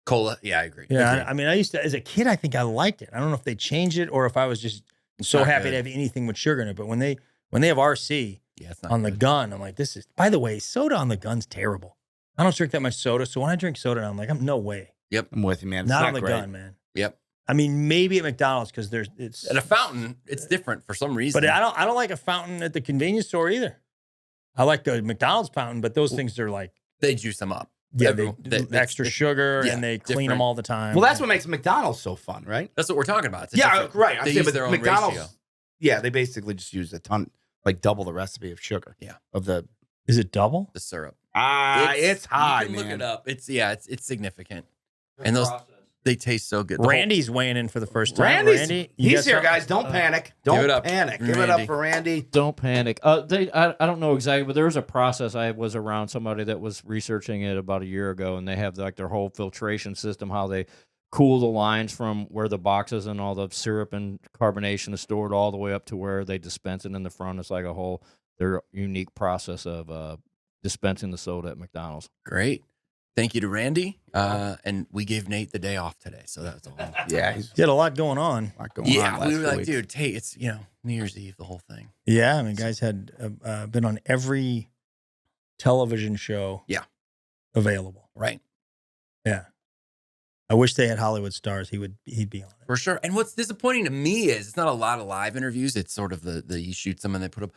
Cola, yeah, I agree. Yeah, I used to, as a kid, I think I liked it. I don't know if they changed it or if I was just so happy to have anything with sugar in it. But when they have RC on the gun, I'm like, this is, by the way, soda on the gun's terrible. I don't drink that much soda. So when I drink soda, I'm like, no way. Yep. I'm with you, man. It's not on the gun, man. Yep. I mean, maybe at McDonald's because it's at a fountain. It's different for some reason. But I don't like a fountain at the convenience store either. I like the McDonald's fountain, but those things are like they juice them up. Yeah, they extra sugar and they clean them all the time. Well, that's what makes McDonald's so fun, right? That's what we're talking about. Right. They use their own McDonald's, ratio. Yeah, they basically just use a ton, like double the recipe of sugar. Yeah. Of the Is it double? The syrup. It's high, you can man. Look it up. It's significant. And they taste so good. Randy's weighing in for the first time. Randy, he's here, guys. Don't panic. Don't panic. Give it up for Randy. Don't panic. I don't know exactly, but there was a process. I was around somebody that was researching it about a year ago, and they have like their whole filtration system, how they cool the lines from where the boxes and all the syrup and carbonation is stored all the way up to where they dispense it in the front. It's like their unique process of dispensing the soda at McDonald's. Great. Thank you to Randy. And we gave Nate the day off today. So that's all. Yeah. He had a lot going on. Yeah. We were like, dude, it's, New Year's Eve, the whole thing. Yeah. I mean, guys had been on every television show available. Right. Yeah. I wish they had Hollywood stars. He'd be on it. For sure. And what's disappointing to me is it's not a lot of live interviews. It's sort of the you shoot someone, they put up.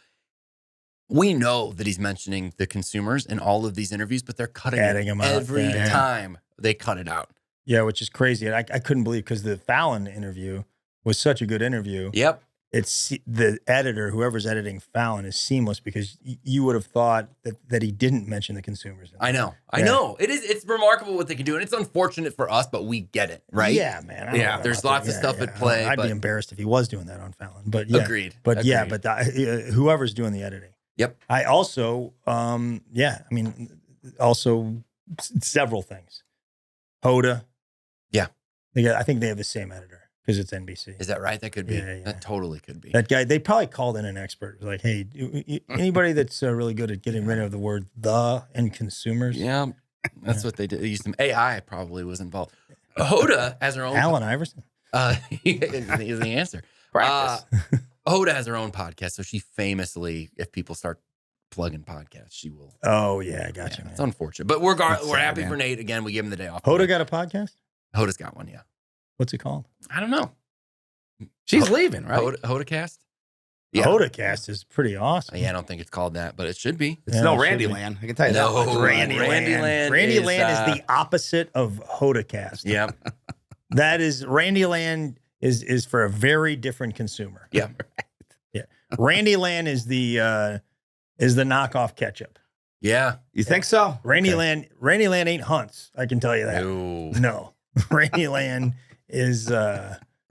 We know that he's mentioning the consumers in all of these interviews, but they're cutting them out every time they cut it out. Yeah, which is crazy. And I couldn't believe because the Fallon interview was such a good interview. Yep. It's the editor, whoever's editing Fallon, is seamless because you would have thought that he didn't mention the consumers. I know. It's remarkable what they can do. And it's unfortunate for us, but we get it, right? Yeah, man. There's lots of stuff at play. I'd be embarrassed if he was doing that on Fallon. But yeah. Agreed. But whoever's doing the editing. Yep. I also, several things. Hoda. Yeah. I think they have the same editor because it's NBC. Is that right? That could be. Yeah. That totally could be. That guy, they probably called in an expert. It was like, hey, anybody that's really good at getting rid of the word the and consumers? Yeah. That's what they did. They used some AI probably was involved. Hoda has her own. Allen Iverson. Is the answer. Practice. Hoda has her own podcast, so she famously, if people start plugging podcasts, she will. Oh yeah, I got you. It's unfortunate, but we're happy for Nate. Again, we gave him the day off. Hoda got a podcast? Hoda's got one, yeah. What's it called? I don't know. She's leaving, right? HodaCast. Yeah. Hodacast is pretty awesome. Yeah, I don't think it's called that, but it should be. It's no Randyland. I can tell you that. Randyland. Randyland is the opposite of Hodacast. Yeah. That is Randyland is for a very different consumer. Yeah. Yeah. Randyland is the knockoff ketchup. Yeah. You think so? Randyland ain't Hunt's. I can tell you that. No. Randyland is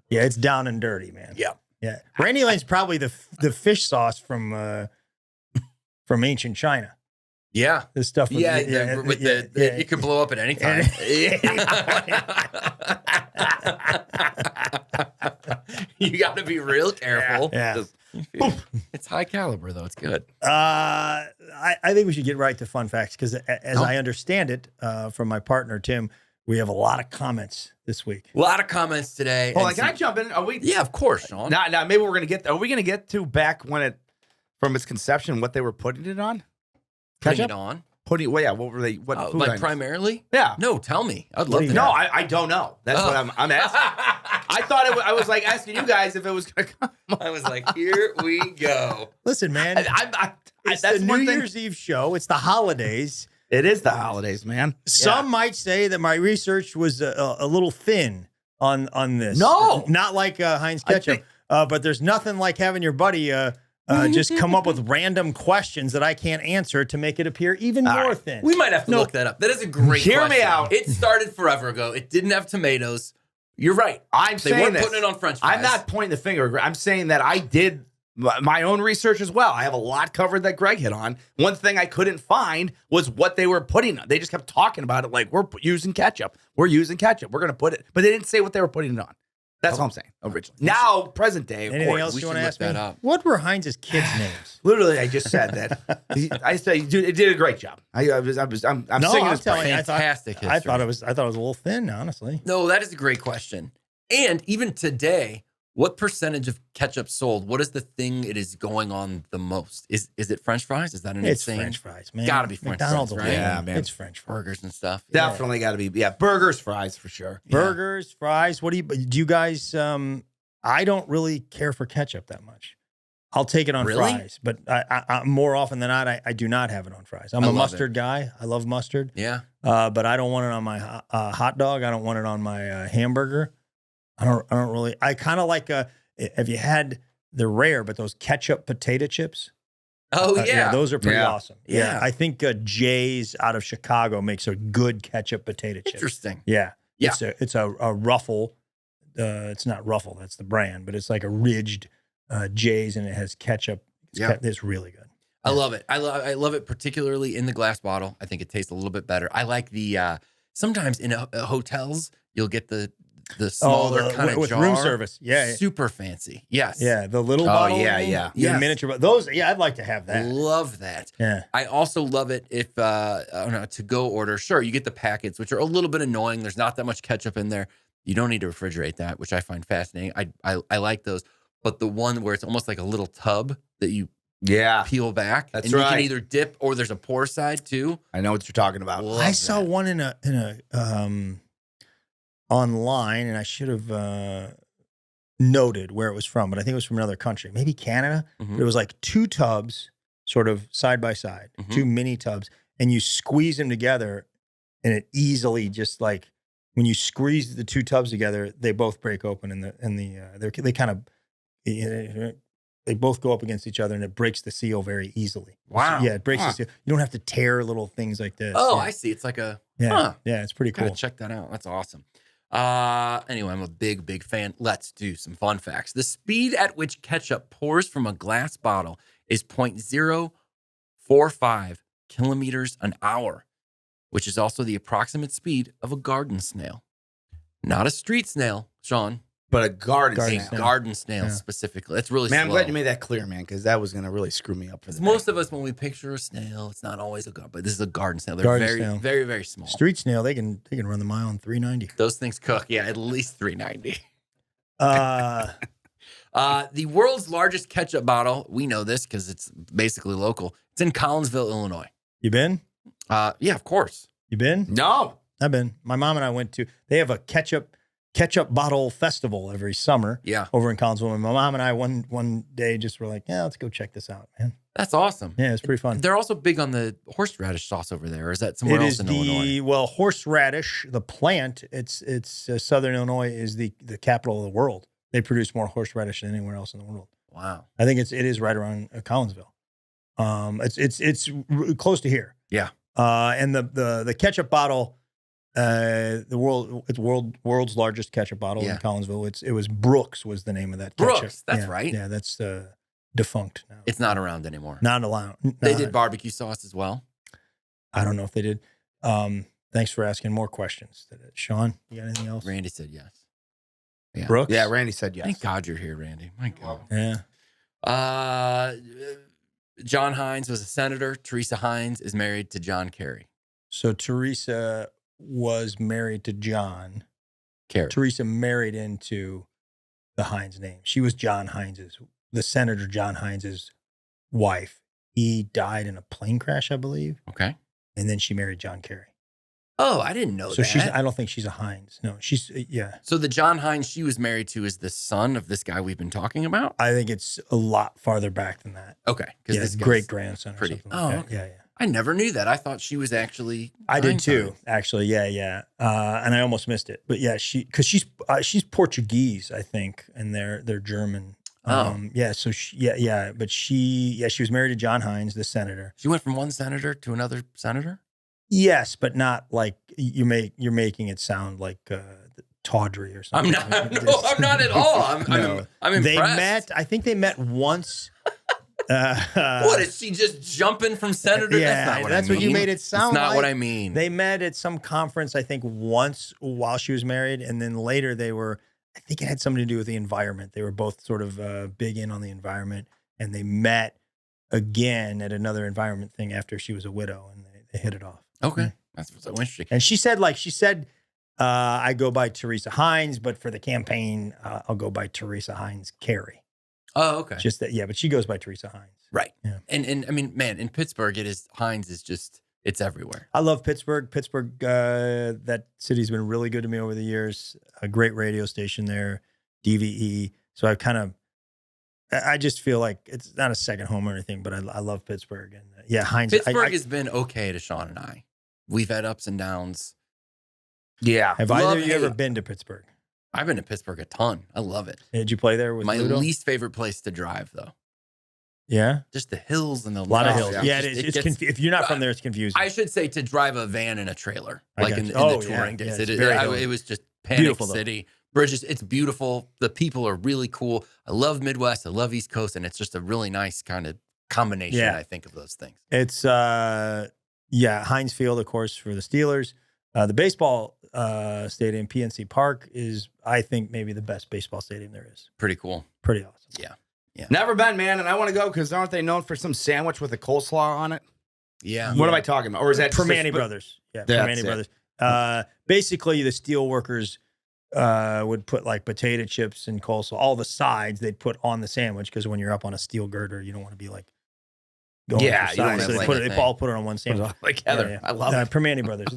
it's down and dirty, man. Yeah. Yeah. Randyland's probably the fish sauce from ancient China. Yeah. The stuff with it could blow up at any time. You got to be real careful. Yeah. It's high caliber though. It's good. I think we should get right to fun facts because as I understand it from my partner, Tim, we have a lot of comments this week. A lot of comments today. Well, can I jump in? Are we? Yeah, of course, Sean. Now, maybe we're going to get, are we going to get to back when from its conception, what they were putting it on? Putting it on? What were they, what food like items? Primarily? Yeah. No, tell me. I'd love to know. No, I don't know. That's what I'm asking. I thought I was like asking you guys if it was going to come. I was like, here we go. Listen, man. It's the New Year's Eve show. It's the holidays. It is the holidays, man. Some might say that my research was a little thin on this. No. Not like Heinz ketchup. But there's nothing like having your buddy just come up with random questions that I can't answer to make it appear even more thin. We might have to look that up. That is a great question. Hear me out. It started forever ago. It didn't have tomatoes. You're right. They weren't putting it on French fries. I'm not pointing the finger. I'm saying that I did my own research as well. I have a lot covered that Greg hit on. One thing I couldn't find was what they were putting on. They just kept talking about it like, we're using ketchup. We're using ketchup. We're going to put it. But they didn't say what they were putting it on. That's all I'm saying originally. Now, present day, of Anything course. else you want to ask me? up. What were Heinz's kids' names? Literally, I just said that. I said he did a great job. I'm singing his telling you, fantastic I thought it was a little thin, honestly. No, that is a great question. And even today, what percentage of ketchup sold? What is the thing it is going on the most? Is it French fries? Is that an It's insane? French fries, man. Gotta be French McDonald's fries, will right? win. Yeah, man. It's French fries. Burgers and stuff. Definitely got to be. Yeah, burgers, fries for sure. Burgers, fries. What do you guys? I don't really care for ketchup that much. I'll take it on fries, but I more often than not, I do not have it on fries. I'm a mustard guy. I love mustard. Yeah. But I don't want it on my hot dog. I don't want it on my hamburger. I don't really. I kind of like have you had, they're rare, but those ketchup potato chips? Oh, yeah. Those are pretty Yeah. awesome. Yeah. I think Jay's out of Chicago makes a good ketchup potato chip. Interesting. Yeah. Yeah. It's a ruffle. It's not ruffle, that's the brand, but it's like a ridged Jay's, and it has ketchup. It's really good. I love it. I love it, particularly in the glass bottle. I think it tastes a little bit better. I like the sometimes in hotels you'll get the smaller kind of with jar. room service. Yeah. Super fancy. Yes. Yeah, the little bottle. yeah. The miniature. Those. Yeah, I'd like to have that. Love that. Yeah. I also love it if to go order. Sure, you get the packets, which are a little bit annoying. There's not that much ketchup in there. You don't need to refrigerate that, which I find fascinating. I like those, but the one where it's almost like a little tub that you peel back. That's and right. You can either dip or there's a pour side too. I know what you're talking about. I saw one in a online, and I should have noted where it was from, but I think it was from another country, maybe Canada. Mhm. It was like 2 tubs, sort of side by side, 2 mini tubs, and you squeeze them together, and it easily just like when you squeeze the 2 tubs together, they both break open, and they kind of they both go up against each other, and it breaks the seal very easily. Wow. Yeah, it breaks the seal. You don't have to tear little things like this. Oh, yeah. I see. It's like a Yeah, yeah, it's pretty cool. Gotta check that out. That's awesome. Anyway, I'm a big fan. Let's do some fun facts. The speed at which ketchup pours from a glass bottle is 0.045 kilometers an hour, which is also the approximate speed of a garden snail. Not a street snail, Sean. But a garden Garden snail. snail. Garden snail Yeah. specifically. That's really Man, I'm slow. glad you made that clear, man, because that was going to really screw me up for the Most of us, when we picture a snail, it's not always a garden, but this is a garden snail. They're Garden very, snail. very, very small. Street snail, they can run the mile in 390. Those things cook, at least 390. Uh, The world's largest ketchup bottle, we know this because it's basically local. It's in Collinsville, Illinois. you been? Yeah, of course. You been? No. I've been. My mom and I went to. They have a ketchup bottle festival every summer. Yeah. Over in Collinsville. And my mom and I one day just were like, yeah, let's go check this out, man. That's awesome. Yeah, it's pretty fun. They're also big on the horseradish sauce over there. Or is that somewhere It else is in Illinois? horseradish. The plant. It's Southern Illinois is the capital of the world. They produce more horseradish than anywhere else in the world. Wow. I think it is right around Collinsville. It's close to here. Yeah. And the ketchup bottle, world's largest ketchup bottle in Collinsville. It was Brooks was the name of that ketchup. Brooks, that's right. Yeah, that's defunct now. It's not around anymore. Not allowed. They did barbecue sauce as well. I don't know if they did. Thanks for asking more questions. Sean, you got anything else? Randy said yes. Yeah. Brooks? Yeah, Randy said yes. Thank God you're here, Randy. My God. Yeah. John Heinz was a senator. Teresa Heinz is married to John Kerry. So Teresa was married to John. Kerry. Teresa married into the Heinz name. She was the Senator John Heinz's wife. He died in a plane crash, I believe. Okay. And then she married John Kerry. Oh, I didn't know So that. I don't think she's a Heinz. No, she's, yeah. So the John Heinz she was married to is the son of this guy we've been talking about? I think it's a lot farther back than that. Okay. Yeah, this great grandson or pretty. something Oh, like that. okay. Yeah. I never knew that. I thought she was actually. I did Heinz too, Heinz. actually. Yeah. And I almost missed it. But yeah, because she's Portuguese, I think, and they're German. Yeah. So but she was married to John Heinz, the senator. She went from one senator to another senator? Yes, but not like you're making it sound like tawdry or something. I'm not. No, I'm not at all. I'm impressed. They met. I think they met once. What is she just jumping from senator? Yeah, that's not what that's I what you mean. made it sound That's not like. what I mean. They met at some conference, I think, once while she was married, and then later I think it had something to do with the environment. They were both sort of big in on the environment, and they met again at another environment thing after she was a widow, and they hit it off. Okay. That's so interesting. And she said, I go by Teresa Heinz, but for the campaign, I'll go by Teresa Heinz Kerry. Oh, okay. Just that, yeah, but she goes by Teresa Heinz. Right. Yeah. And I mean, man, in Pittsburgh, Heinz is just, it's everywhere. I love Pittsburgh. That city's been really good to me over the years. A great radio station there, DVE. So I just feel like it's not a second home or anything, but I love Pittsburgh. And yeah, Heinz. Pittsburgh has been okay to Sean and I. We've had ups and downs. Yeah. Have Love, either of you ever hate. been to Pittsburgh? I've been to Pittsburgh a ton. I love it. Did you play there with My Ludo? least favorite place to drive, though. Yeah. Just the hills and the A lot of hills. hills. Yeah, it is. If you're not from there, it's confusing. I should say to drive a van in a trailer, I like got in you. the touring days. It was just Panic Beautiful, though. City. Bridges, it's beautiful. The people are really cool. I love Midwest. I love East Coast. And it's just a really nice kind of combination, I think, of those things. It's, Heinz Field, of course, for the Steelers. The baseball stadium, PNC Park, is, I think, maybe the best baseball stadium there is. Pretty cool. Pretty awesome. Yeah. Never been, man, and I want to go because aren't they known for some sandwich with a coleslaw on it? Yeah. What am I talking about? Or is that Permane Brothers? Yeah, Permane Brothers. Basically, the steel workers would put like potato chips and coleslaw, all the sides they'd put on the sandwich because when you're up on a steel girder, you don't want to be like going you don't sides. have So like they all put it on one sandwich. Like Heather. I love it. Permane Brothers.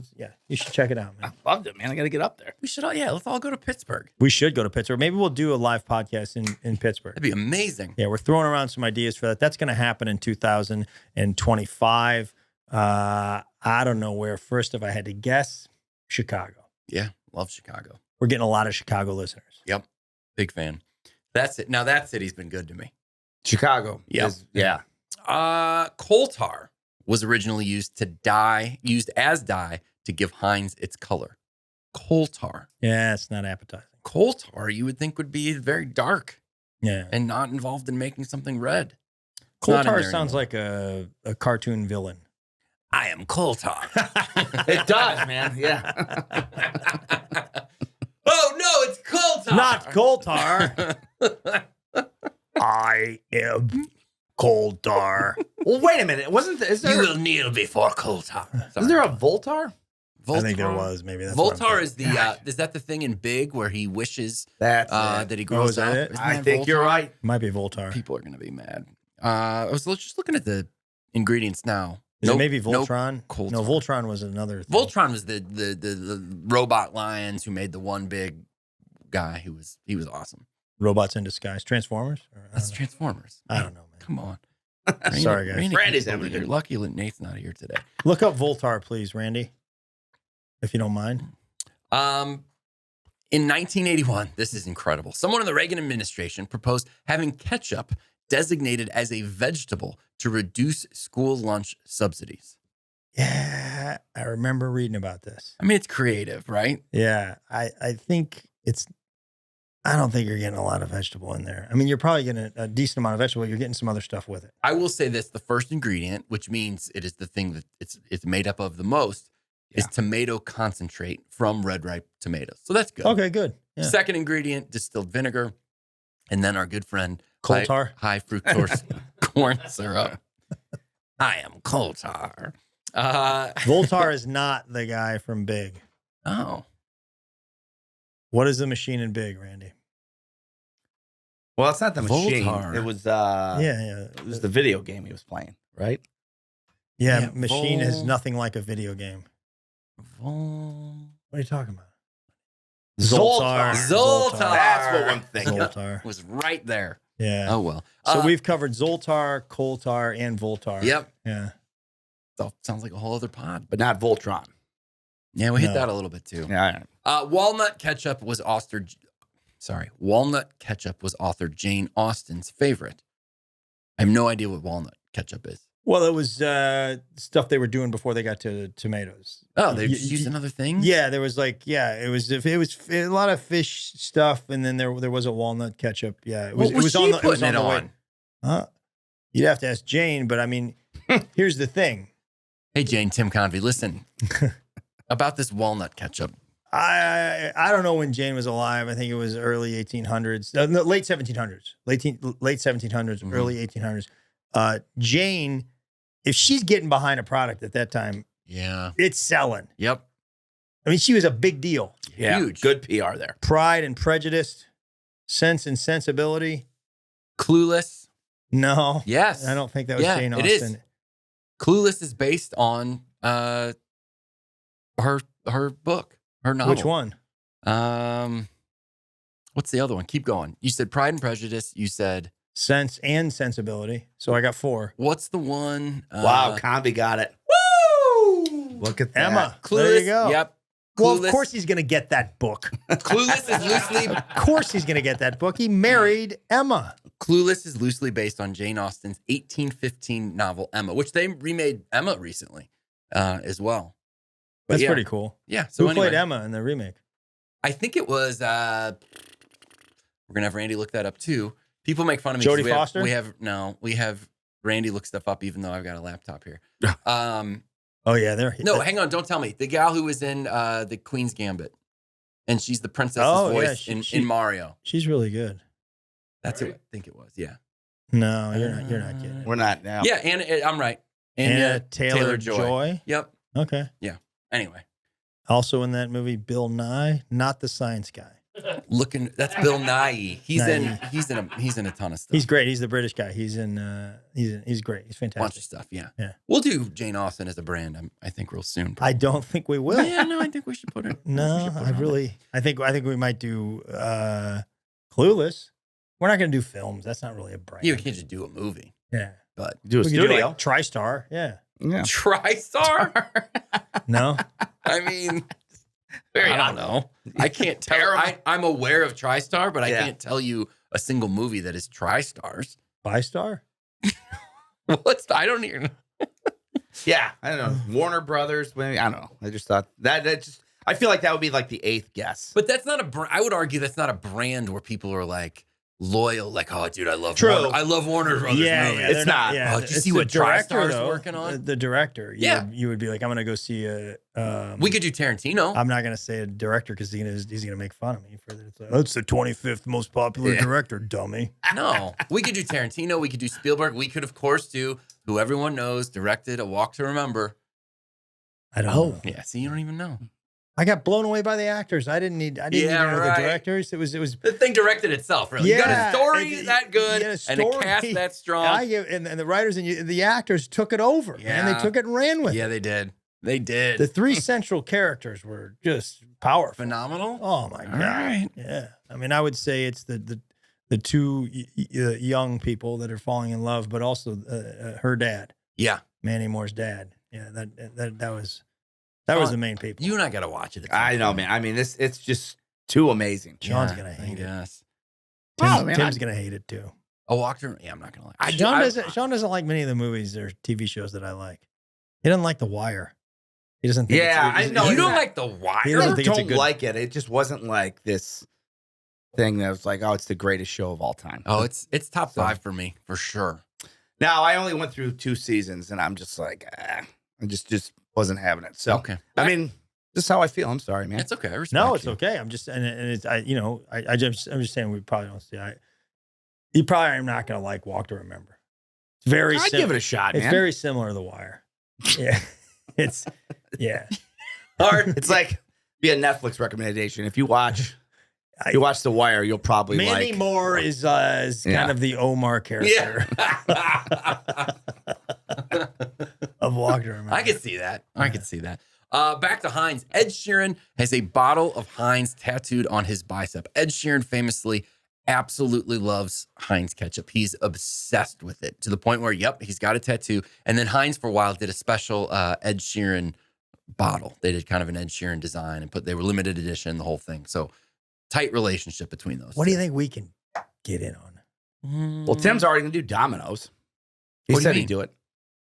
You should check it out, man. I loved it, man. I got to get up there. We should let's all go to Pittsburgh. We should go to Pittsburgh. Maybe we'll do a live podcast in Pittsburgh. That'd be amazing. Yeah, we're throwing around some ideas for that. That's going to happen in 2025. I don't know where. First, if I had to guess, Chicago. Yeah. Love Chicago. We're getting a lot of Chicago listeners. Yep. Big fan. That's it. Now that city's been good to me. Chicago. Yep. Yeah. Coal tar was originally used as dye to give Heinz its color. Coal tar. Yeah, it's not appetizing. Coal tar, you would think, would be very dark Yeah. and not involved in making something red. Coal tar sounds like a cartoon villain. I am coal tar. It does, man. Yeah. Oh, no, it's coal tar. Not coal tar. I am coal tar. Well, wait a minute. Is there, You will kneel before coal tar. is there a Voltar? I think there was. Maybe that's Voltar is is that the thing in Big where he wishes That's that he grows is that up? it? Isn't I that think you're Voltar? right. Might be Voltar. People are going to be mad. I was just looking at the ingredients now. Is it maybe Voltron? Coal No, tar. Voltron was another thing. Voltron was the robot lions who made the one big guy he was awesome. Robots in Disguise. Transformers? That's Transformers. I don't know, man. Come on. Sorry, guys. Randy's You're everything. lucky Nate's not here today. Look up Voltar, please, Randy, if you don't mind. In 1981, this is incredible. Someone in the Reagan administration proposed having ketchup designated as a vegetable to reduce school lunch subsidies. Yeah, I remember reading about this. I mean, it's creative, right? Yeah, I think I don't think you're getting a lot of vegetable in there. I mean, you're probably getting a decent amount of vegetable. You're getting some other stuff with it. I will say this: the first ingredient, which means it is the thing that it's made up of the most, is tomato concentrate from red ripe tomatoes. So that's good. Okay, good. Yeah. Second ingredient, distilled vinegar, and then our good friend Coal tar? high fructose corn syrup. I am coal tar. Voltar is not the guy from Big. Oh, What is the machine in Big, Randy? Well, it's not the machine. Voltar. It was Yeah. it was the video game he was playing, right? Yeah, machine is nothing like a video game. What are you talking about? Zoltar. Zoltar. That's what I'm thinking. Zoltar. was right there. Yeah. Oh well. So we've covered Zoltar, coal tar, and Voltar. Yep. Yeah. So, sounds like a whole other pod. But not Voltron. Yeah, we hit No. that a little bit too. Yeah. Walnut ketchup was Walnut ketchup was author Jane Austen's favorite. I have no idea what walnut ketchup is. Well, it was stuff they were doing before they got to tomatoes. Oh, they just used another thing? Yeah, there was it was a lot of fish stuff, and then there was a walnut ketchup. Yeah, it was. What was it was she on the, putting it the way. on? You'd have to ask Jane, but I mean, here's the thing. Hey, Jane, Tim Convey, listen about this walnut ketchup. I don't know when Jane was alive. I think it was early 1800s, no, late 1700s, late 1700s, early 1800s. Jane, if she's getting behind a product at that time, Yeah. it's selling. Yep. I mean, she was a big deal. Yeah. Huge. Good PR there. Pride and Prejudice, Sense and Sensibility. Clueless. No. Yes. I don't think that was Jane it Austen. is. Clueless is based on her book, her novel. Which one? What's the other one? Keep going. You said Pride and Prejudice. You said Sense and Sensibility. So I got 4. what's the one? Wow, Convy got it. Woo! Look at that. Emma. Clueless. There you go. Yep. Well, Clueless. of course he's going to get that book. Clueless is loosely. Of course he's going to get that book. He married Emma. Clueless is loosely based on Jane Austen's 1815 novel Emma, which they remade Emma recently as well. But That's pretty cool. Yeah. So Who anyway, played Emma in the remake? I think it was. We're gonna have Randy look that up too. People make fun of me. Jodie Foster? We have Randy look stuff up, even though I've got a laptop here. Oh yeah, there. No, hang on. Don't tell me. The gal who was in the Queen's Gambit, and she's the princess's voice in Mario. She's really good. That's who I think it was. Yeah. No, you're not. You're not getting it. We're not now. Yeah, and I'm right. Anna Taylor-Joy. Yep. Okay. Yeah. Anyway, Also in that movie, Bill Nye, not the science guy. that's Bill Nye. He's Nye. in a ton of stuff. He's great. He's the British guy. He's great. He's fantastic. Bunch of stuff. Yeah. Yeah. We'll do Jane Austen as a brand. I think real soon. I don't think we will. Yeah. No, I think we should put it. No, I think we might do Clueless. We're not going to do films. That's not really a brand. You can't just do a movie. Yeah. But Do a We could do studio. like TriStar. Yeah. Yeah. TriStar. No. I mean, I don't know. I can't tell. I'm aware of TriStar, but I can't tell you a single movie that is TriStars. TriStar? I don't even. Yeah, I don't know. Warner Brothers, maybe. I don't know. I just thought that just. I feel like that would be like the 8th guess. But that's not I would argue that's not a brand where people are like loyal. Like, oh, dude, I love True. Warner. I love Warner Brothers movies. It's not. Yeah, Oh, did you it's see the what director, TriStar's though, working on? The director. Yeah. You would be like, I'm going to go see a. We could do Tarantino. I'm not going to say a director because he's gonna make fun of me for that. It's like, that's the 25th most popular director, dummy. No, we could do Tarantino. We could do Spielberg. We could, of course, do who everyone knows directed A Walk to Remember. I don't know. Yeah, see, you don't even know. I got blown away by the actors. I didn't need to know the directors. It was The thing directed itself, really. You got a story that good and a cast that strong. And the writers and the actors took it over. Yeah. And they took it and ran with it. Yeah, they did. They did. The 3 central characters were just powerful. Phenomenal. Oh my God. All right. Yeah. I mean, I would say it's the 2 young people that are falling in love, but also her dad, Yeah. Manny Moore's dad. Yeah, that was the main people. You and I got to watch it. I know, man. I mean, it's just too amazing. Sean's gonna hate it. Yes. Tim's gonna hate it too. A Walk to Yeah, I'm not gonna lie. Sean doesn't like many of the movies or TV shows that I like. He doesn't like The Wire. He doesn't think. I know. You don't like The Wire? He I doesn't think it's a don't good- like it. It just wasn't like this thing that was like, oh, it's the greatest show of all time. Oh, it's top 5 for me for sure. Now, I only went through 2 seasons, and I'm just like, I just wasn't having it. So, Okay. I mean, this is how I feel. I'm sorry, man. It's okay. I respect No, it's you. okay. I'm just and it's I'm just saying we probably don't see. You probably are not gonna like Walk to Remember. It's very. I'd give it a shot, It's man. very similar to The Wire. Yeah, it's Hard. It's like be a Netflix recommendation. If you watch The Wire, you'll probably Mandy like. Moore is kind of the Omar character of Walk to Remember. I could see that. I could see that. Back to Heinz. Ed Sheeran has a bottle of Heinz tattooed on his bicep. Ed Sheeran famously absolutely loves Heinz ketchup. He's obsessed with it to the point where, he's got a tattoo. And then Heinz for a while did a special Ed Sheeran bottle. They did kind of an Ed Sheeran design and they were limited edition, the whole thing. So tight relationship between those. What do you think we can get in on? Well, Tim's already gonna do Domino's. He What do you said mean? he'd do it.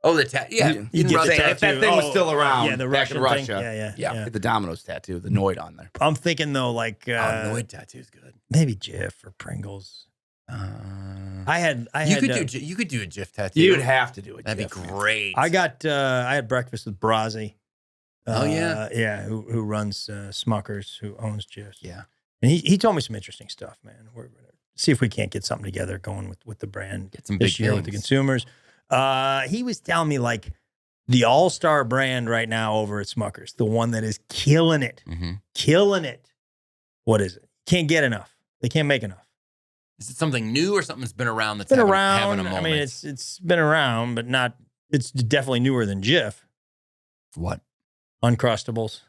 Oh, the tattoo. Yeah. You You can get rub the that- If that thing was still around, Yeah, the back in Russian thing. Russia. Yeah. Get the Domino's tattoo, the Noid on there. I'm thinking though, like Noid tattoo's good. maybe Jif or Pringles. I had You could do a GIF tattoo. You'd have to do it. That'd be great. I had breakfast with Brazzi. Oh, yeah? Who runs Smuckers, who owns Jif's. Yeah. And he told me some interesting stuff, man. We're gonna see if we can't get something together going with the brand Get some this big year with the things. consumers. He was telling me like the all-star brand right now over at Smuckers, the one that is killing it. Killing it. What is it? Can't get enough. They can't make enough. Is it something new or something that's been around that's Been having around. a moment? I mean, it's been around, but not. It's definitely newer than Jif. What? Uncrustables.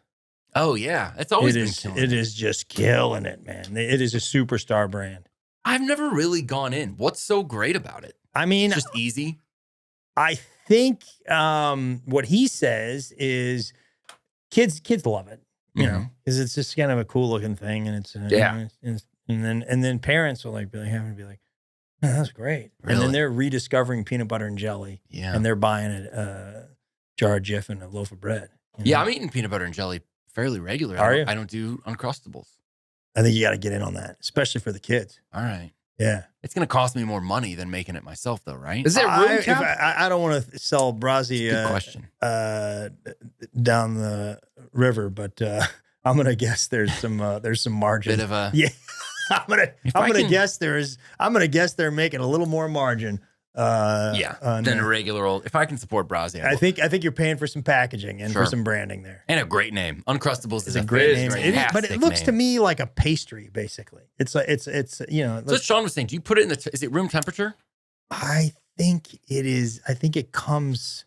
Oh, yeah. It's always been killing It is just killing it, man. It is a superstar brand. I've never really gone in. What's so great about it? I mean, It's just easy. I think what he says is kids love it, you know, because it's just kind of a cool looking thing, and it's Yeah. and then parents will be like, That's great. Really? And then they're rediscovering peanut butter and jelly. Yeah. And they're buying a jar of Jif and a loaf of bread. Yeah, I'm eating peanut butter and jelly fairly regularly. Are you? I don't do Uncrustables. I think you got to get in on that, especially for the kids. All right. Yeah. It's going to cost me more money than making it myself, though, right? Is it room temp? I don't want to sell Brazzi Good question. Down the river, but I'm gonna guess there's some margin. Bit of a Yeah. I'm gonna guess they're making a little more margin. Than a regular old. If I can support Brazzi, I think you're paying for some packaging and for some branding there. And a great name. Uncrustables is a great name. But it looks name. to me like a pastry, basically. It's you know. So what Sean was saying, do you put it in is it room temperature? I think it is. I think it comes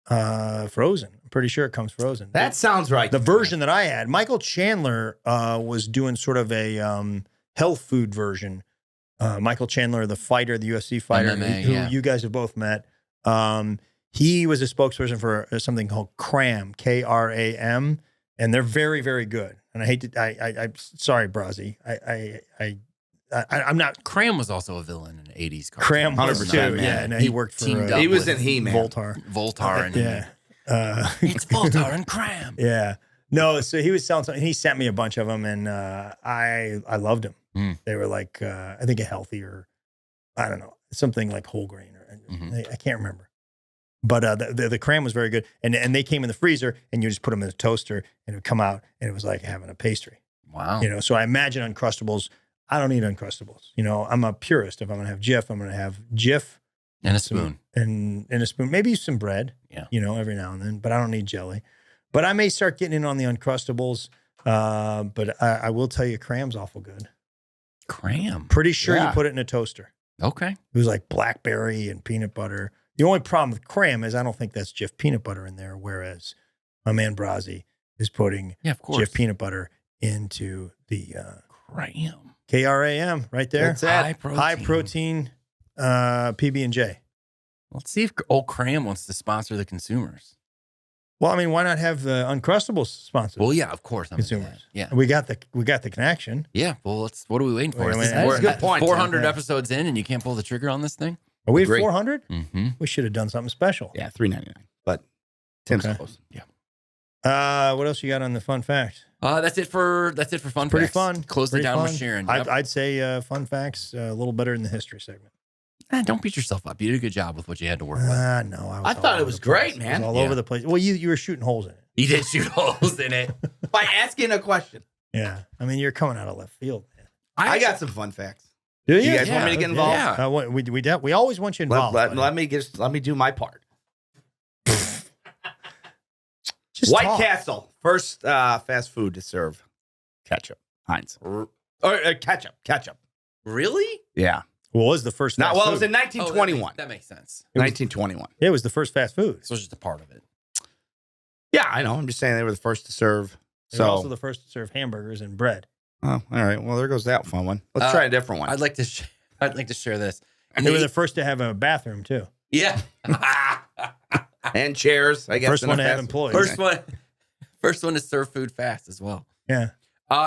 frozen. I'm pretty sure it comes frozen. That sounds right. The version that I had, Michael Chandler was doing sort of a health food version. Michael Chandler, the fighter, the UFC fighter, MMA, who you guys have both met. He was a spokesperson for something called Kram, Kram, and they're very, very good. And I hate to, I'm sorry, Brazzi. I'm not. Kram was also a villain in the 80s. Kram was too. man. Yeah, no, he worked for. He was in He-Man. Voltar. And yeah. It's Voltar and Kram. Yeah. No, so he was selling something. He sent me a bunch of them, and I loved them. They were like I think a healthier, I don't know, something like whole grain, or I can't remember. But the Kram was very good, and they came in the freezer, and you just put them in the toaster, and it would come out, and it was like having a pastry. Wow. You know, so I imagine Uncrustables. I don't eat Uncrustables. You know, I'm a purist. If I'm gonna have Jif, I'm gonna have Jif and a spoon, and a spoon, maybe some bread. Yeah. You know, every now and then, but I don't need jelly. But I may start getting in on the Uncrustables. But I will tell you, Kram's awful good. Kram. Pretty sure you put it in a toaster. Okay. It was like blackberry and peanut butter. The only problem with Kram is I don't think that's Jif peanut butter in there, whereas my man Brazzi is putting Jif peanut butter into the Kram. Kram right there. That's it. High protein PB&J. Let's see if old Kram wants to sponsor the consumers. Well, I mean, why not have Uncrustables sponsor? Well, yeah, of course. Consumers. Yeah, we got the connection. Yeah. Well, what are we waiting for? Wait, that's a good point. 400 episodes in, and you can't pull the trigger on this thing. Are we at 400? Mm-hmm. We should have done something special. Yeah, $3.99. But Tim's close. Yeah. What else you got on the fun facts? That's it for fun. Pretty facts. fun. Close it down with Sharon. Yep. I'd say fun facts a little better than the history segment. Don't beat yourself up. You did a good job with what you had to work with. No, I thought it was great, man. It was all over the place. Well, you were shooting holes in it. He did shoot holes in it by asking a question. Yeah, I mean, you're coming out of left field, man. I got some fun facts. Do you guys want me to get involved? Yeah. We always want you involved. Let me do my part. Just White talk. Castle, first fast food to serve ketchup. Heinz. Or ketchup. Really? Yeah. Well, it was the first fast it food. was in 1921. That makes sense. 1921. Yeah, it was the first fast food. So it's just a part of it. Yeah, I know. I'm just saying they were the first to serve. They were also the first to serve hamburgers and bread. Oh, all right. Well, there goes that fun one. Let's try a different one. I'd like to share this. And they were the first to have a bathroom too. Yeah. And chairs. I guess first one to have employees. First one to serve food fast as well. Yeah.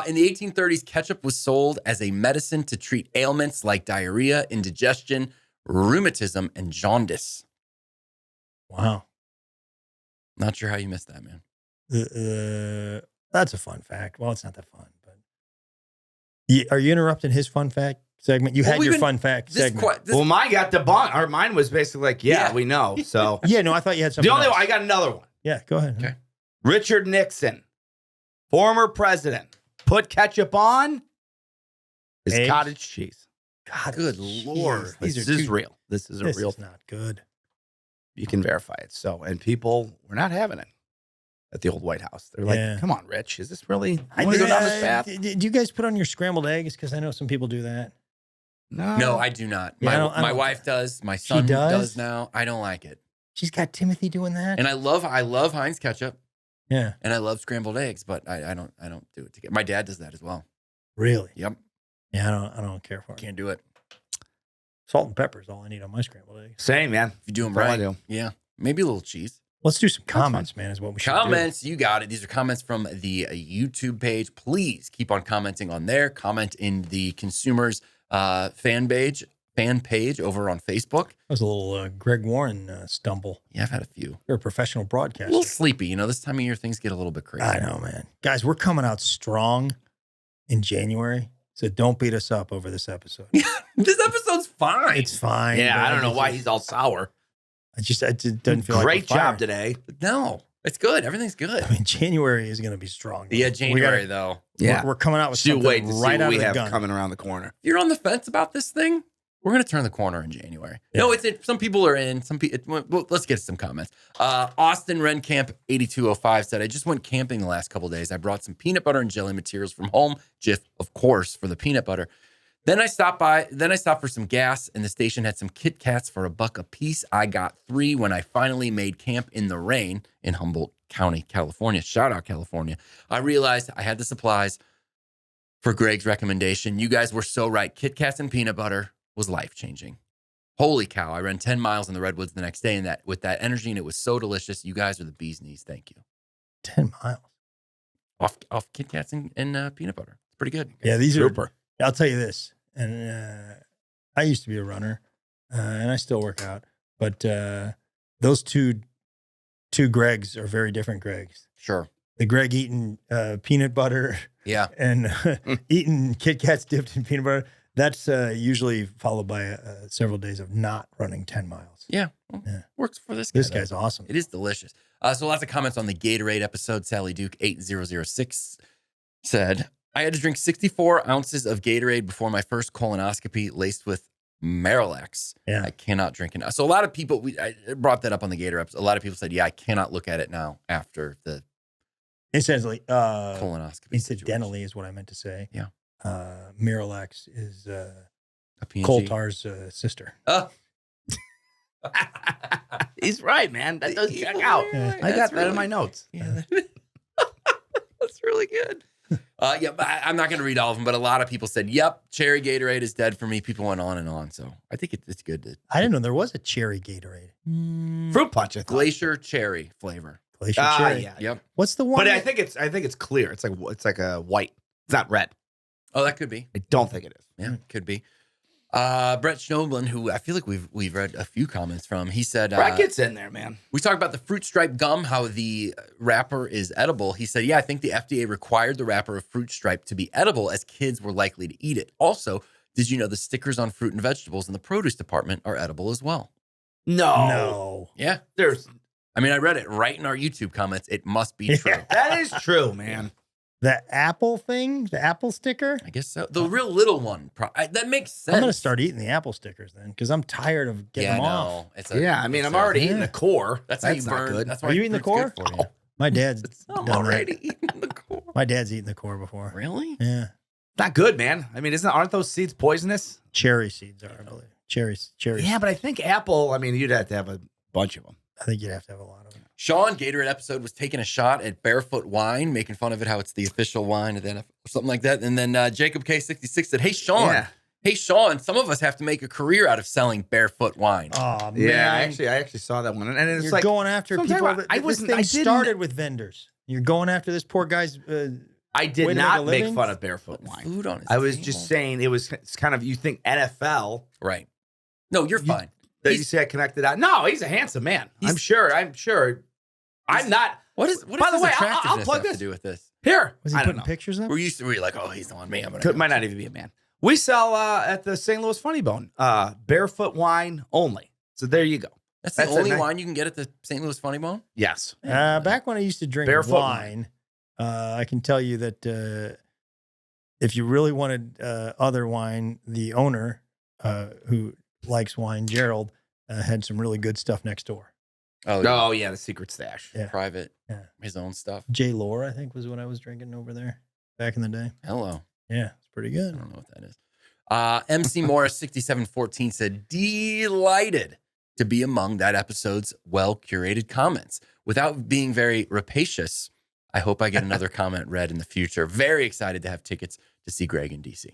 In the 1830s, ketchup was sold as a medicine to treat ailments like diarrhea, indigestion, rheumatism, and jaundice. Wow. Not sure how you missed that, man. That's a fun fact. Well, it's not that fun, but are you interrupting his fun fact segment? You had your fun fact segment. Well, mine got debunked. Or mine was basically like, we know. So yeah, no, I thought you had something. I got another one. Yeah, go ahead. Okay. Richard Nixon, former president, put ketchup on his cottage cheese. God, good Lord. This is real. This is This real. is not good. You can verify it. So, and people were not having it at the old White House. They're like, come on, Rich, is this really, I want to go down this path? Do you guys put on your scrambled eggs? Because I know some people do that. No, I do not. Yeah, my wife does. My son does now. I don't like it. She's got Timothy doing that. And I love Heinz ketchup. Yeah. And I love scrambled eggs, but I don't do it together. My dad does that as well. Really? Yep. Yeah, I don't care for it. Can't do it. Salt and pepper is all I need on my scrambled eggs. Same, man. If you do them That's all right. I do. Yeah. Maybe a little cheese. Let's do some comments, man, is what we should do. Comments, you got it. These are comments from the YouTube page. Please keep on commenting on there. Comment in the consumers fan page fan page over on Facebook. That was a little Greg Warren stumble. Yeah, I've had a few. You're a professional A broadcaster. little sleepy. You know, this time of year, things get a little bit crazy. I know, man. Guys, we're coming out strong in January, so don't beat us up over this episode. This episode's fine. It's fine. Yeah, but I don't know why he's all sour. It doesn't feel like Great we're firing. job today. No, it's good. Everything's good. I mean, January is going to be strong. Yeah, January, though. We're coming out with See, something wait to see right what out we of the have gun. coming around the corner. If you're on the fence about this thing, we're going to turn the corner in January. Yeah. No, some people are in. Some people. Well, let's get to some comments. Austin Rencamp 8205 said, "I just went camping the last couple of days. I brought some peanut butter and jelly materials from home. Jif, of course, for the peanut butter. Then I stopped for some gas, and the station had some Kit Kats for $1 a piece. I got 3 when I finally made camp in the rain in Humboldt County, California. Shout out, California. I realized I had the supplies for Greg's recommendation. You guys were so right. Kit Kats and peanut butter was life-changing. Holy cow. I ran 10 miles in the Redwoods the next day and with that energy, and it was so delicious. You guys are the bee's knees. Thank you." 10 miles. Off Kit Kats and peanut butter. It's pretty good. Yeah, these Super. are. I'll tell you this, and I used to be a runner, and I still work out, but those two Gregs are very different Gregs. Sure. The Greg eating peanut butter Yeah. and eating Kit Kats dipped in peanut butter, that's usually followed by several days of not running 10 miles. Yeah. Well, Yeah. Works for this guy. This though. guy's awesome. It is delicious. So lots of comments on the Gatorade episode. Sally Duke 8006 said, "I had to drink 64 ounces of Gatorade before my first colonoscopy laced with Marilax. Yeah. I cannot drink it now." So a lot of people, I brought that up on the Gator episode. A lot of people said, yeah, I cannot look at it now after the Incidentally, colonoscopy. incidentally is what I meant to say. Yeah. Miralax is A PNG. Coulter's sister. Oh. He's right, man. That does check out. Yeah. I got that in my notes. Yeah. That's really good. Yeah, but I'm not going to read all of them, but a lot of people said, yep, cherry Gatorade is dead for me. People went on and on. So I think it's good to. I didn't know there was a cherry Gatorade. Fruit punch, I thought. Glacier cherry flavor. Glacier cherry. Yeah. Yep. What's the one? But that- I think it's clear. It's like a white. It's not red. Oh, that could be. I don't think it is. Yeah, could be. Brett Schnoblin, who I feel like we've read a few comments from, he said, Brett gets in there, man. we talked about the fruit stripe gum, how the wrapper is edible. He said, yeah, I think the FDA required the wrapper of fruit stripe to be edible as kids were likely to eat it. Also, did you know the stickers on fruit and vegetables in the produce department are edible as well? No. Yeah. I mean, I read it right in our YouTube comments. It must be true. Yeah. That is true, man. The apple thing, the apple sticker. I guess so. The real little one. That makes sense. I'm gonna start eating the apple stickers then, because I'm tired of getting them off. Yeah, I mean, I'm already eating the core. That's how you not burn. good. That's why Are you eating the fruit's core? good for you. My dad's I'm done that. already eating the core. My dad's eaten the core before. Really? Yeah, Not good, man. I mean, aren't those seeds poisonous? cherry seeds are, I believe. Cherries. Yeah, but I think apple. I mean, you'd have to have a bunch of them. I think you'd have to have a lot of them. Sean, Gatorade episode, was taking a shot at Barefoot Wine, making fun of it, how it's the official wine, and then something like that. And then Jacob K66 said, hey, Sean, some of us have to make a career out of selling Barefoot Wine. Oh man, Yeah, I actually saw that one, and it's you're like going after so I'm talking people. about- That, this thing started with vendors. You're going after this poor guy's. I did way to not make a make living? fun of Barefoot Wine. Food on his I was table. just saying it's kind of, you think NFL. Right. No, you're fine. That you say I connected out. No, he's a handsome man. I'm sure. I'm not. What is By the his way, attractiveness I'll plug have to this. do with this? Here. Was he I don't putting know. pictures up? Were you like, oh, he's the one, man. I'm gonna Might go. not even be a man. We sell at the St. Louis Funny Bone Barefoot Wine only. So there you go. That's the That's only it, man. wine you can get at the St. Louis Funny Bone? Yes. Back when I used to drink Barefoot wine, I can tell you that if you really wanted other wine, the owner who likes wine, Gerald, had some really good stuff next door. Oh, Yeah, the secret stash. Yeah. private, Yeah. his own stuff. J. Lore, I think, was what I was drinking over there back in the day. Hello. Yeah, it's pretty I good. don't know what that is. MC Morris 6714 said, delighted to be among that episode's well-curated comments. Without being very rapacious, I hope I get another comment read in the future. Very excited to have tickets to see Greg in DC.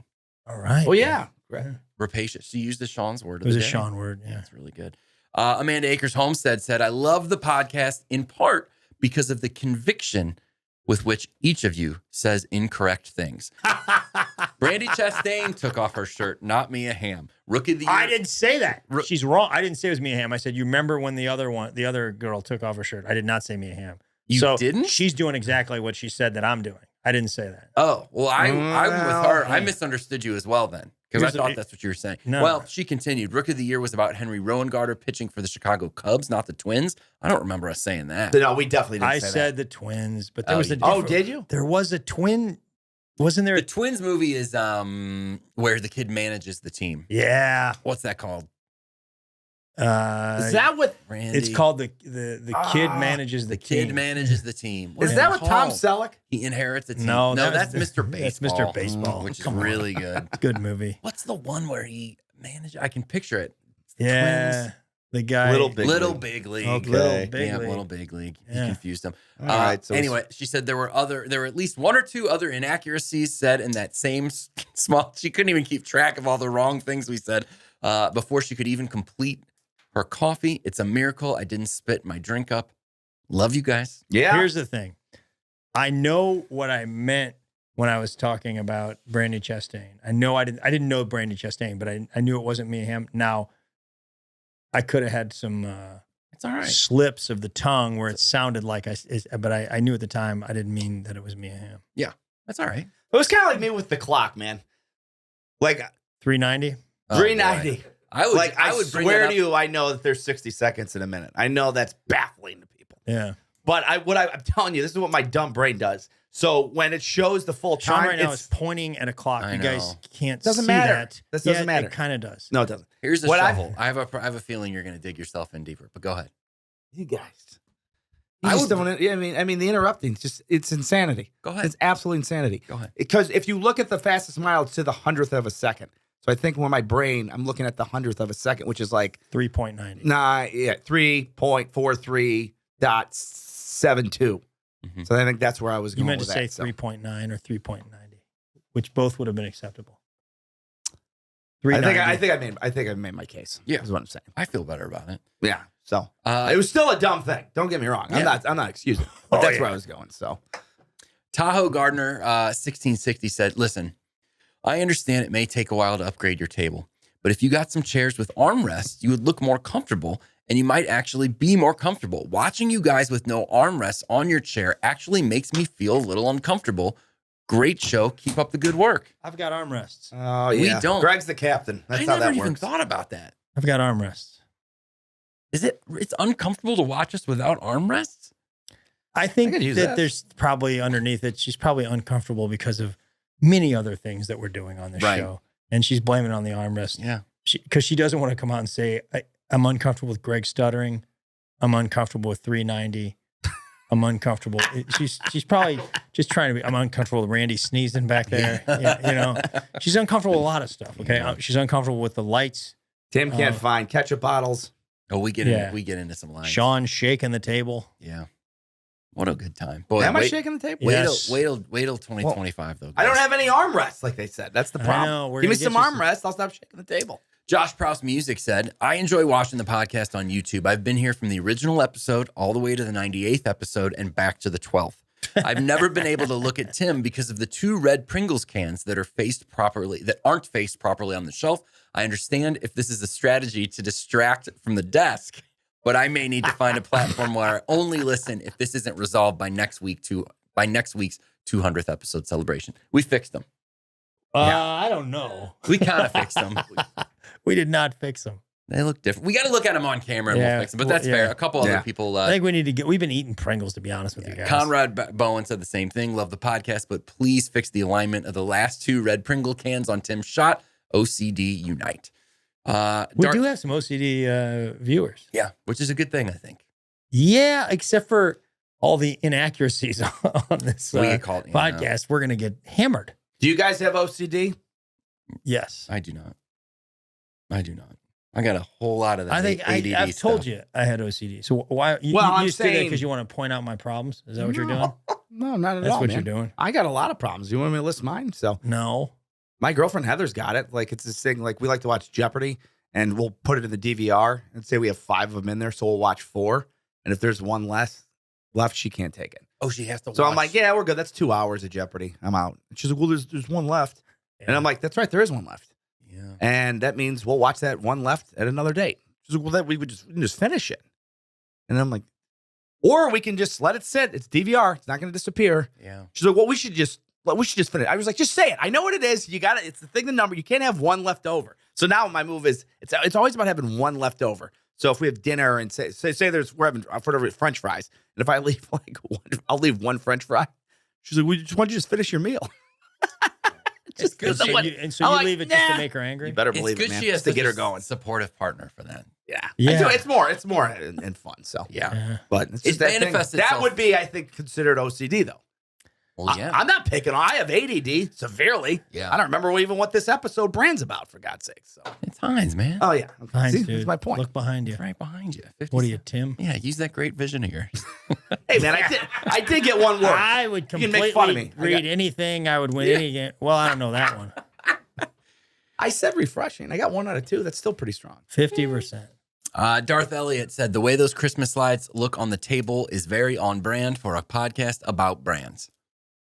All right. Oh, yeah. Yeah. Rapacious. You used the Sean's word It of was the a day. Sean word. Yeah. That's really good. Amanda Akers Homestead said, I love the podcast in part because of the conviction with which each of you says incorrect things. Brandy Chastain took off her shirt, not Mia Hamm. Rookie of the year. I didn't say that. She's wrong. I didn't say it was Mia Hamm. I said, you remember when the other girl took off her shirt? I did not say Mia Hamm. You didn't? She's doing exactly what she said that I'm doing. I didn't say that. Oh, well, I'm with her. I misunderstood you as well then, because I thought that's what you were saying. No. Well, she continued. Rookie of the year was about Henry Rowengarter pitching for the Chicago Cubs, not the Twins. I don't remember us saying that. No, we definitely didn't I say said that. the Twins, but there was a Oh, did you? There was a twin. Wasn't there? The Twins movie is where the kid manages the team. Yeah. What's that called? Is that what? Randy. It's called the kid manages the team. Kid manages the team. Is that what Tom Selleck? He inherits a team. No, that's Mr. Baseball. That's Mr. Baseball. Which is really good. Good movie. What's the one where he managed? I can picture it. It's the Yeah. Twins. The guy. Little Big League. Okay. Little Big League. Yeah. He confused them. All right. So anyway, she said there were at least one or two other inaccuracies said in that same small. She couldn't even keep track of all the wrong things we said before she could even complete her coffee. It's a miracle I didn't spit my drink up. Love you guys. yeah. Here's the thing. I know what I meant when I was talking about Brandy Chastain. I didn't know Brandy Chastain, but I knew it wasn't Mia Hamm. Now, I could have had some It's all right. slips of the tongue where it sounded like but I knew at the time I didn't mean that it was Mia Hamm. That's all right. It was kind of like me with the clock, man. Like 390. 390. I would bring swear that to you, I know that there's 60 seconds in a minute. I know that's baffling to people. Yeah. But I'm telling you, this is what my dumb brain does. So when it shows the full Sean time, right now it's- is pointing at a clock. I You guys know. can't Doesn't see matter. that. This doesn't matter. It kind of does. no, it doesn't. Here's a What shovel. I have a feeling you're going to dig yourself in deeper, but go ahead. You guys. I I would- don't. Yeah, I mean, the interrupting. It's insanity. Go ahead. It's absolute insanity. Go ahead. Because if you look at the fastest mile, it's to the 100th of a second. So I think when my brain, I'm looking at the 100th of a second, which is like 3.90. 3.43.72. Mhm. So I think that's where I was You going meant to with say that. So. 3.9 or 3.90, which both would have been acceptable. I 390. think I made my case. Yeah. Is what I'm saying. I feel better about it. Yeah. So it was still a dumb thing. Don't get me wrong. Yeah. I'm not excusing it. But Oh, that's yeah. where I was going. So Tahoe Gardner 1660 said, listen, I understand it may take a while to upgrade your table, but if you got some chairs with armrests, you would look more comfortable and you might actually be more comfortable. Watching you guys with no armrests on your chair actually makes me feel a little uncomfortable. Great show. Keep up the good work. I've got armrests. oh We yeah. don't. Greg's the captain. That's I how never that even works. thought about that. I've got armrests. It's uncomfortable to watch us without armrests? I think could use that that. there's probably underneath it, she's probably uncomfortable because of many other things that we're doing on this Right. show. And she's blaming it on the armrest. Yeah. Because she doesn't want to come out and say, I'm uncomfortable with Greg stuttering. I'm uncomfortable with 390. I'm uncomfortable. She's probably just trying to be, I'm uncomfortable with Randy sneezing back there. Yeah, you know, she's uncomfortable with a lot of stuff. Okay. She's uncomfortable with the lights. Tim can't find ketchup bottles. Oh, we get into some lines. Sean shaking the table. Yeah. What a good time. Boy, Am I shaking the table? Wait Yes. till 2025 though. I don't guys. have any armrests, like they said. That's the I problem. know, we're Give me gonna some get you some- armrests. I'll stop shaking the table. Josh Prouse Music said, I enjoy watching the podcast on YouTube. I've been here from the original episode all the way to the 98th episode and back to the 12th. I've never been able to look at Tim because of the 2 red Pringles cans that aren't faced properly on the shelf. I understand if this is a strategy to distract from the desk, but I may need to find a platform where I only listen if this isn't resolved by next week's 200th episode celebration. We fixed them. I don't know. We kind of fixed them. We did not fix them. They look different. We got to look at them on camera and Yeah, we'll fix them. But that's well, yeah. fair. A couple other Yeah. people. I think we need to we've been eating Pringles, to be honest with you guys. Conrad Bowen said the same thing. Love the podcast, but please fix the alignment of the last 2 red Pringle cans on Tim's shot. OCD unite. We do have some OCD viewers. Yeah, which is a good thing, I think. Yeah, except for all the inaccuracies on this We get called podcast. We're going to get hammered. Do you guys have OCD? Yes. I do not. I got a whole lot of that. I think ADD I've told stuff. you I had OCD. So why you I'm just did that saying- because you want to point out my problems? Is that what you're doing? No, not at That's all. what man. you're doing. I got a lot of problems. You want me to list mine? So No. my girlfriend Heather's got it. Like it's this thing. Like we like to watch Jeopardy, and we'll put it in the DVR and say we have 5 of them in there, so we'll watch 4. And if there's one left, she can't take it. Oh, she has to So watch. I'm like, yeah, we're good. That's 2 hours of Jeopardy. I'm out. And she's like, well, there's one left. And I'm like, that's right, there is one left. Yeah. And that means we'll watch that one left at another date. She's like, well, that we can just finish it. And I'm like, or we can just let it sit. It's DVR. It's not going to disappear. Yeah. She's like, well, we should just finish. I was like, just say it. I know what it is. You got it. It's the thing, the number. You can't have one left over. So now my move is it's always about having one left over. So if we have dinner and say we're having French fries, and if I leave like one, I'll leave one French fry. She's like, why don't you just finish your meal? Just good. So you leave it just to make her angry? You better believe it, man. She has just to get her going. Supportive partner for that. Yeah. Yeah. It's more and fun. So Yeah. But it's just that thing. That would be, I think, considered OCD though. Well, yeah. I'm not picking on. I have ADD severely. Yeah. I don't remember even what this episode brand's about, for God's sake. So It's Heinz, man. oh yeah. Okay. Heinz, See, dude. that's my point. Look behind you. It's right behind you. 50 What are you, cents. Tim? Yeah, use that great vision of yours. Hey man, I did get one word. I would You can make fun of me. completely read anything. I would win any game. Well, I don't know that one. I said refreshing. I got 1 out of 2. That's still pretty strong. 50%. Darth Elliott said, the way those Christmas slides look on the table is very on brand for a podcast about brands.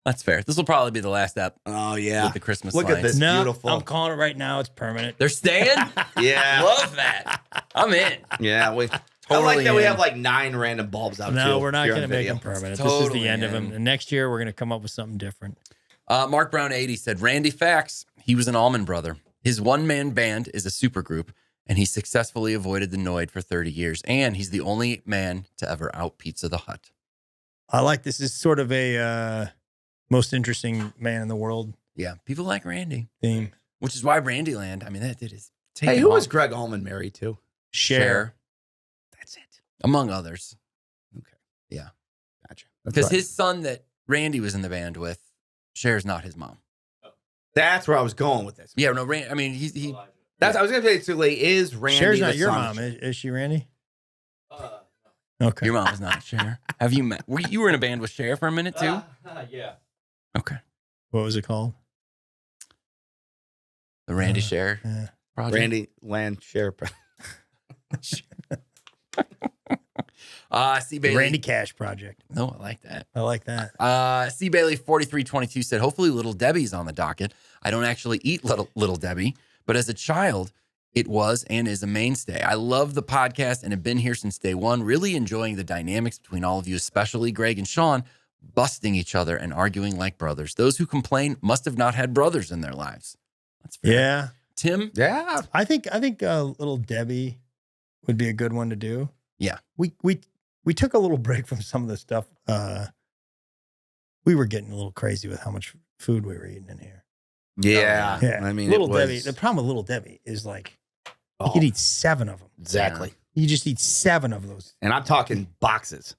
That's fair. This will probably be the last step Oh yeah. with the Christmas Look slides. at this. No, beautiful. I'm calling it right now. It's permanent. They're staying? Yeah. Love that. I'm in. Yeah. I like Totally that we in. have like 9 random bulbs out. No, too, we're not here going on to make video. them permanent. This is Totally the end of them. in. And next year, we're going to come up with something different. Mark Brown 80 said, Randy Fax, he was an Allman Brother. His one-man band is a supergroup, and he successfully avoided the Noid for 30 years. And he's the only man to ever out Pizza the Hut. I like this. Is sort of a most interesting man in the world Yeah, people like Randy, theme. which is why Randyland, I mean, that did his take. Hey, him who off. was Greg Allman married to? Cher. That's it. Among others. Okay. Yeah. Gotcha. Because his son that Randy was in the band with, Cher's not his mom. That's where I was going with this. Yeah, no, I mean, he That's I was gonna say. So is Randy? Cher's the not your son mom, of- is she, Randy? Okay. your mom is not Cher. Have you met? You were in a band with Cher for a minute too? Yeah. Okay. What was it called? The Randy Cher Yeah. project. Randy Land Share. C. Bailey. Randy Cash Project. No, I like that. I like that. C. Bailey 4322 said, hopefully Little Debbie's on the docket. I don't actually eat Little Debbie, but as a child, it was and is a mainstay. I love the podcast and have been here since day one, really enjoying the dynamics between all of you, especially Greg and Sean, busting each other and arguing like brothers. Those who complain must have not had brothers in their lives. That's fair. Yeah. Tim? Yeah. I think Little Debbie would be a good one to do. Yeah. We took a little break from some of the stuff. We were getting a little crazy with how much food we were eating in here. Yeah. Yeah. I mean, Little Debbie. The problem with Little Debbie is like you could eat 7 of them. Exactly. You just eat 7 of those. And I'm talking boxes.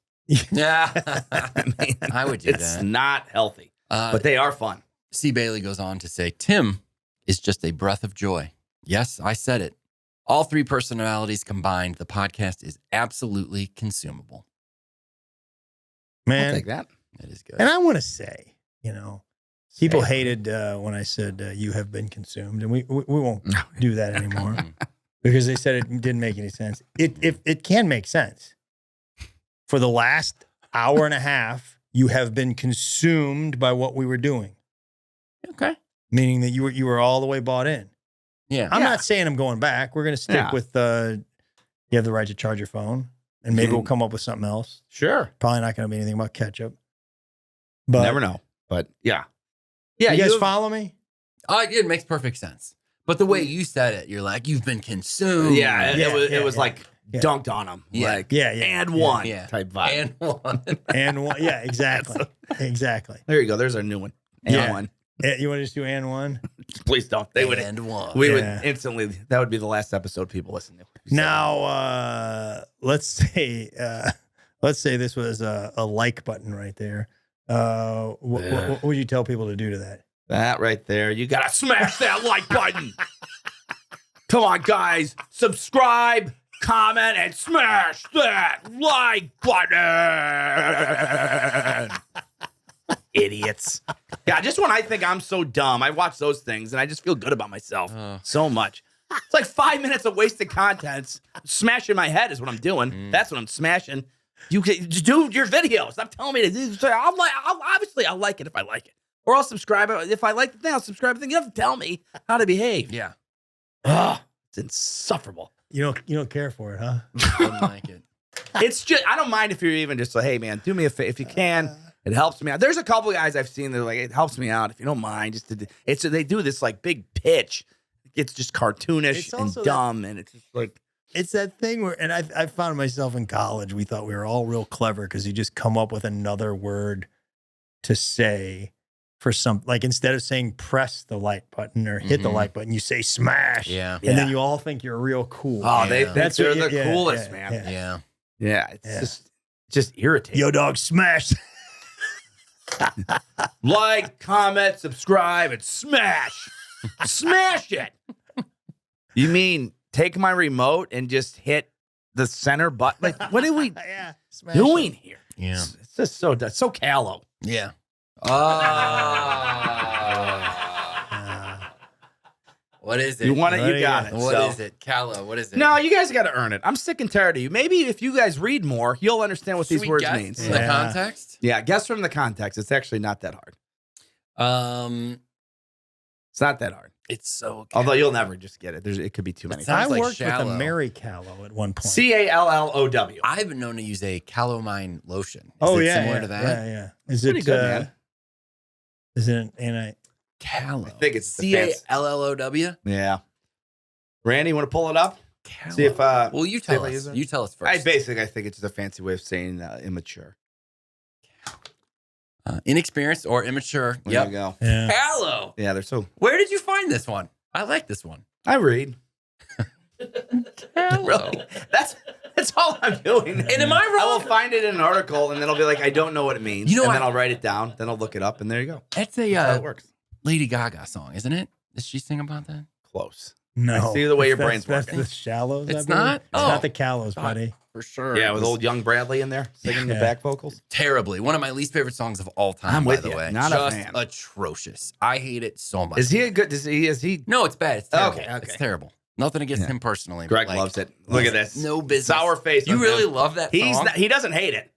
Yeah. I mean, I would do it's that. not healthy, but they are fun. C. Bailey goes on to say, Tim is just a breath of joy. Yes, I said it. All 3 personalities combined, the podcast is absolutely consumable. I'll Man. take that. It is good. And I want to say, people Say it. hated when I said you have been consumed, and we won't No. do that anymore because they said it didn't make any sense. It can make sense. For the last hour and a half, you have been consumed by what we were doing, Okay. meaning that you were all the way bought in. Yeah. I'm not saying I'm going back. We're going to stick Yeah. with you have the right to charge your phone, and maybe we'll come up with something else. Sure. Probably not going to be anything about ketchup. But Never know. But yeah. Yeah. you guys have- follow me? It makes perfect sense. But the way you said it, you're like, you've been consumed. Yeah. It was yeah. like Yeah. dunked on them. Yeah. Like, Yeah. and one Yeah. type vibe. And one. And one. Yeah, exactly. Exactly. There you go. There's our new one. And Yeah. one. You want to just do and one? Please don't. They would. And one. We would Yeah. instantly. That would be the last episode people listen to. So- Now, let's say this was a like button right there. What would you tell people to do to that? that right there, you gotta smash that like button. Come on, guys, subscribe, comment, and smash that like button. Idiots. Yeah, just when I think I'm so dumb, I watch those things and I just feel good about myself so much. It's like 5 minutes of wasted content. Smashing my head is what I'm doing. That's what I'm smashing. You can just do your videos. Stop telling me to do. I'll like it if I like it. Or I'll subscribe. If I like the thing, I'll subscribe to the thing. You don't have to tell me how to behave. Yeah. It's insufferable. You don't care for it, huh? Wouldn't like it. It's just, I don't mind if you're even just like, hey, man, do me a favor. If you can, it helps me out. There's a couple of guys I've seen that are like, it helps me out. If you don't mind, they do this like big pitch. It's just cartoonish and dumb. And it's just like, it's that thing where, and I found myself in college. We thought we were all real clever because you just come up with another word to say for some, like instead of saying press the like button or hit the like button, you say smash. Yeah. And then you all think you're real cool. oh, they think That's they're what the coolest, man. Yeah. Yeah, it's just irritating. Yo, dog, smash. Like, comment, subscribe, and smash. Smash it. You mean take my remote and just hit the center button? Like, what are we Smash doing here? Yeah. It's just so callow. Yeah. What is it? You want it, you got it. What So- is it? Callow, what is it? No, you guys got to earn it. I'm sick and tired of you. Maybe if you guys read more, you'll understand what Should these we words guess mean. in the context? Yeah, guess from the context. It's actually not that hard. It's not that hard. It's so Although you'll never just get it. It could be too many. sounds I like worked shallow. with a Mary Callow at one point. Callow. I've been known to use a calamine lotion. Is Oh it yeah, similar yeah, to that? Yeah. Is Pretty it good, man. Is it an Callow. I think it's the fancy- CALLOW. Yeah. Randy, you want to pull it up? Callow. See if well, you see if tell I us. use it. You tell us first. I think it's just a fancy way of saying immature. Inexperienced or immature. There you go. Yeah. Callow. Yeah, they're so. Where did you find this one? I like this one. I read. Callow. Really? That's all I'm doing. And am I I will wrong? find it in an article, and then I'll be like, I don't know what it means. You know and what? then I'll write it down. Then I'll look it up, and there you go. That's That's how a it works. Lady Gaga song, isn't it? Does she sing about that? Close. No. I see the way your That's- brain's That's working. the shallows. I It's believe. not? It's Oh. not the callows, buddy. For sure. Yeah, with old young Bradley in there singing the Yeah. back vocals. Terribly. One of my least favorite songs of all time, I'm by with the you. way. Not a Just fan. atrocious. I hate it so much. Is he a good? Is he? No, it's bad. It's terrible. Okay. It's terrible. Nothing against Yeah. him personally. but, Greg like, loves it. Look at this. No business. Sour face. You on really him. love that He's song? not, he doesn't hate it.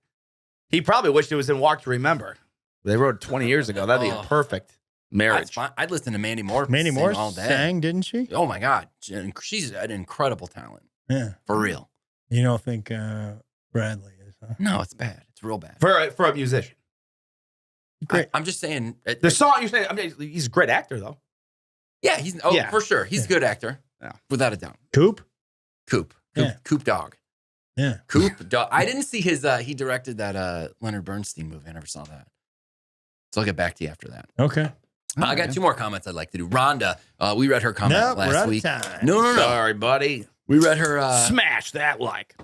He probably wished it was in Walk to Remember. They wrote it 20 years ago. That'd be a perfect That's marriage. fine. I'd listen to Mandy Moore. Mandy sing Moore all day. sang, didn't she? Oh my God. She's an incredible talent. Yeah. For real. You don't think Bradley is, huh? No, it's bad. It's real bad. For a musician. Great. I'm just saying. The song you're saying, I mean, he's a great actor though. Yeah, Yeah. for sure. He's a good actor. Yeah. Without a doubt. Coop? Coop. Yeah. Coop dog. Yeah. Coop dog. I didn't see his he directed that Leonard Bernstein movie. I never saw that. So I'll get back to you after that. Okay. I got two more comments I'd like to do. Rhonda, we read her comment No, we're last out week. of time. No. Sorry, buddy. We read her Smash that like.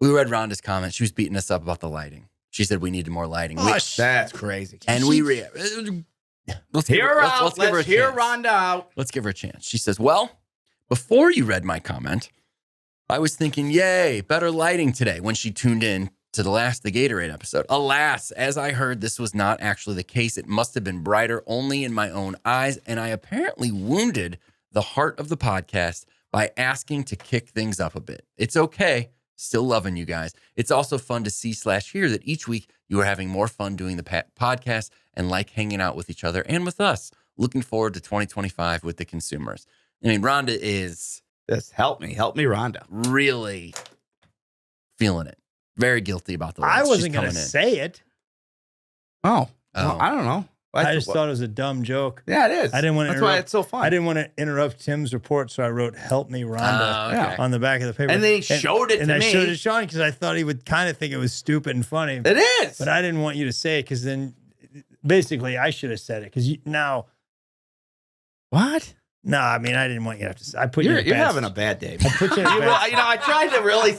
we read Rhonda's comment. She was beating us up about the lighting. She said we needed more lighting. That's crazy. And we let's give Hear her, her out. let's give her a Let's hear chance. Rhonda out. Let's give her a chance. She says, well, before you read my comment, I was thinking, yay, better lighting today when she tuned in to the Gatorade episode. Alas, as I heard, this was not actually the case. It must have been brighter only in my own eyes. And I apparently wounded the heart of the podcast by asking to kick things up a bit. It's okay. Still loving you guys. It's also fun to see/hear that each week you are having more fun doing the podcast and like hanging out with each other and with us. Looking forward to 2025 with the consumers. I mean, Rhonda is Just help me, Rhonda. really feeling it. Very guilty about the I lights. wasn't She's going to coming in. say it. Oh, Oh. well, I don't know. I just thought it was a dumb joke. Yeah, it is. I didn't want to That's why interrupt. it's so fun. I didn't want to interrupt Tim's report, so I wrote "Help me, Rhonda" Okay. Yeah. on the back of the paper. And then he showed it and to I me. showed it to Sean because I thought he would kind of think it was stupid and funny. It is. But I didn't want you to say it because then, basically, I should have said it because now. What? No, I mean I didn't want you to have to. I put you. You're in a bad having a bad day. I put you in a bad. I tried to really